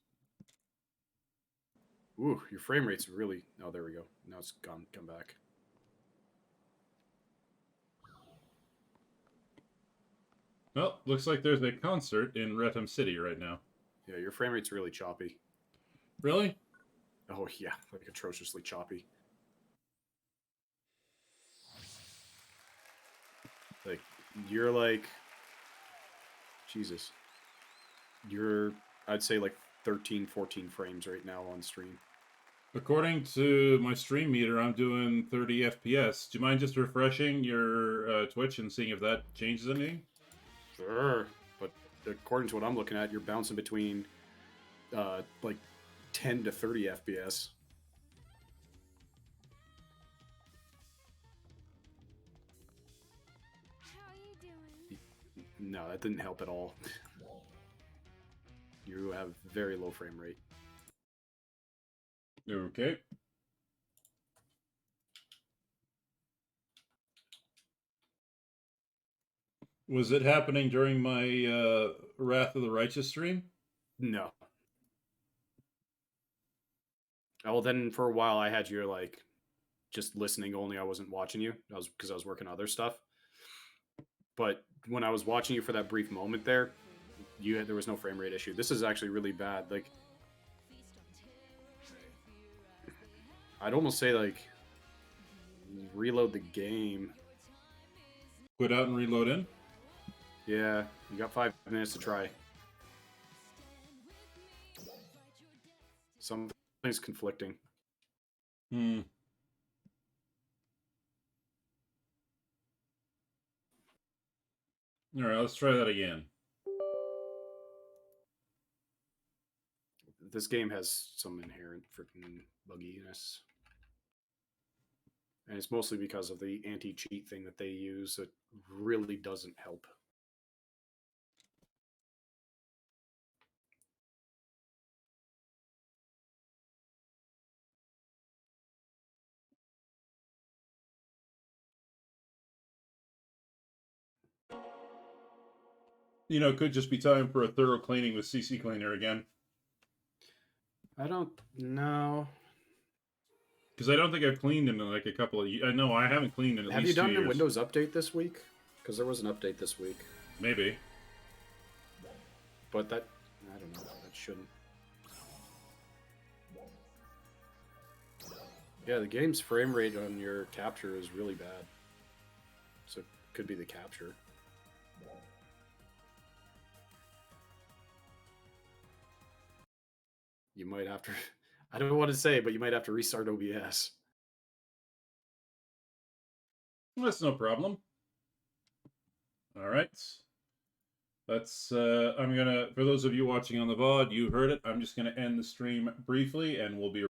Ooh, your frame rate's really. Oh, there we go. Now it's gone. Come back. Well, looks like there's a concert in Retham City right now. Yeah, your frame rate's really choppy. Really? Oh yeah, like atrociously choppy. Like you're like Jesus. You're I'd say like 13, 14 frames right now on stream. According to my stream meter, I'm doing 30 FPS. Do you mind just refreshing your Twitch and seeing if that changes anything? Sure. But according to what I'm looking at, you're bouncing between like 10 to 30 FPS. How are you doing? No, that didn't help at all. You have very low frame rate. Okay. Was it happening during my Wrath of the Righteous stream? No. Well, then for a while I had you like just listening only. I wasn't watching you. Because I was working on other stuff. But when I was watching you for that brief moment there, there was no frame rate issue. This is actually really bad. Like, I'd almost say like reload the game. Quit out and reload in? Yeah, you got 5 minutes to try. Something's conflicting. Hmm. Alright, let's try that again. This game has some inherent freaking bugginess. And it's mostly because of the anti-cheat thing that they use that really doesn't help. You know, it could just be time for a thorough cleaning with CC Cleaner again. I don't know. Because I don't think I've cleaned in like a couple of years. No, I haven't cleaned in at Have least you 2 done years. a Windows update this week? Because there was an update this week. Maybe. But that, I don't know, that shouldn't. Yeah, the game's frame rate on your capture is really bad. So it could be the capture. You might have to, I don't want to say, but you might have to restart OBS. That's no problem. All right. Let's, I'm gonna, for those of you watching on the VOD, you heard it. I'm just gonna end the stream briefly and we'll be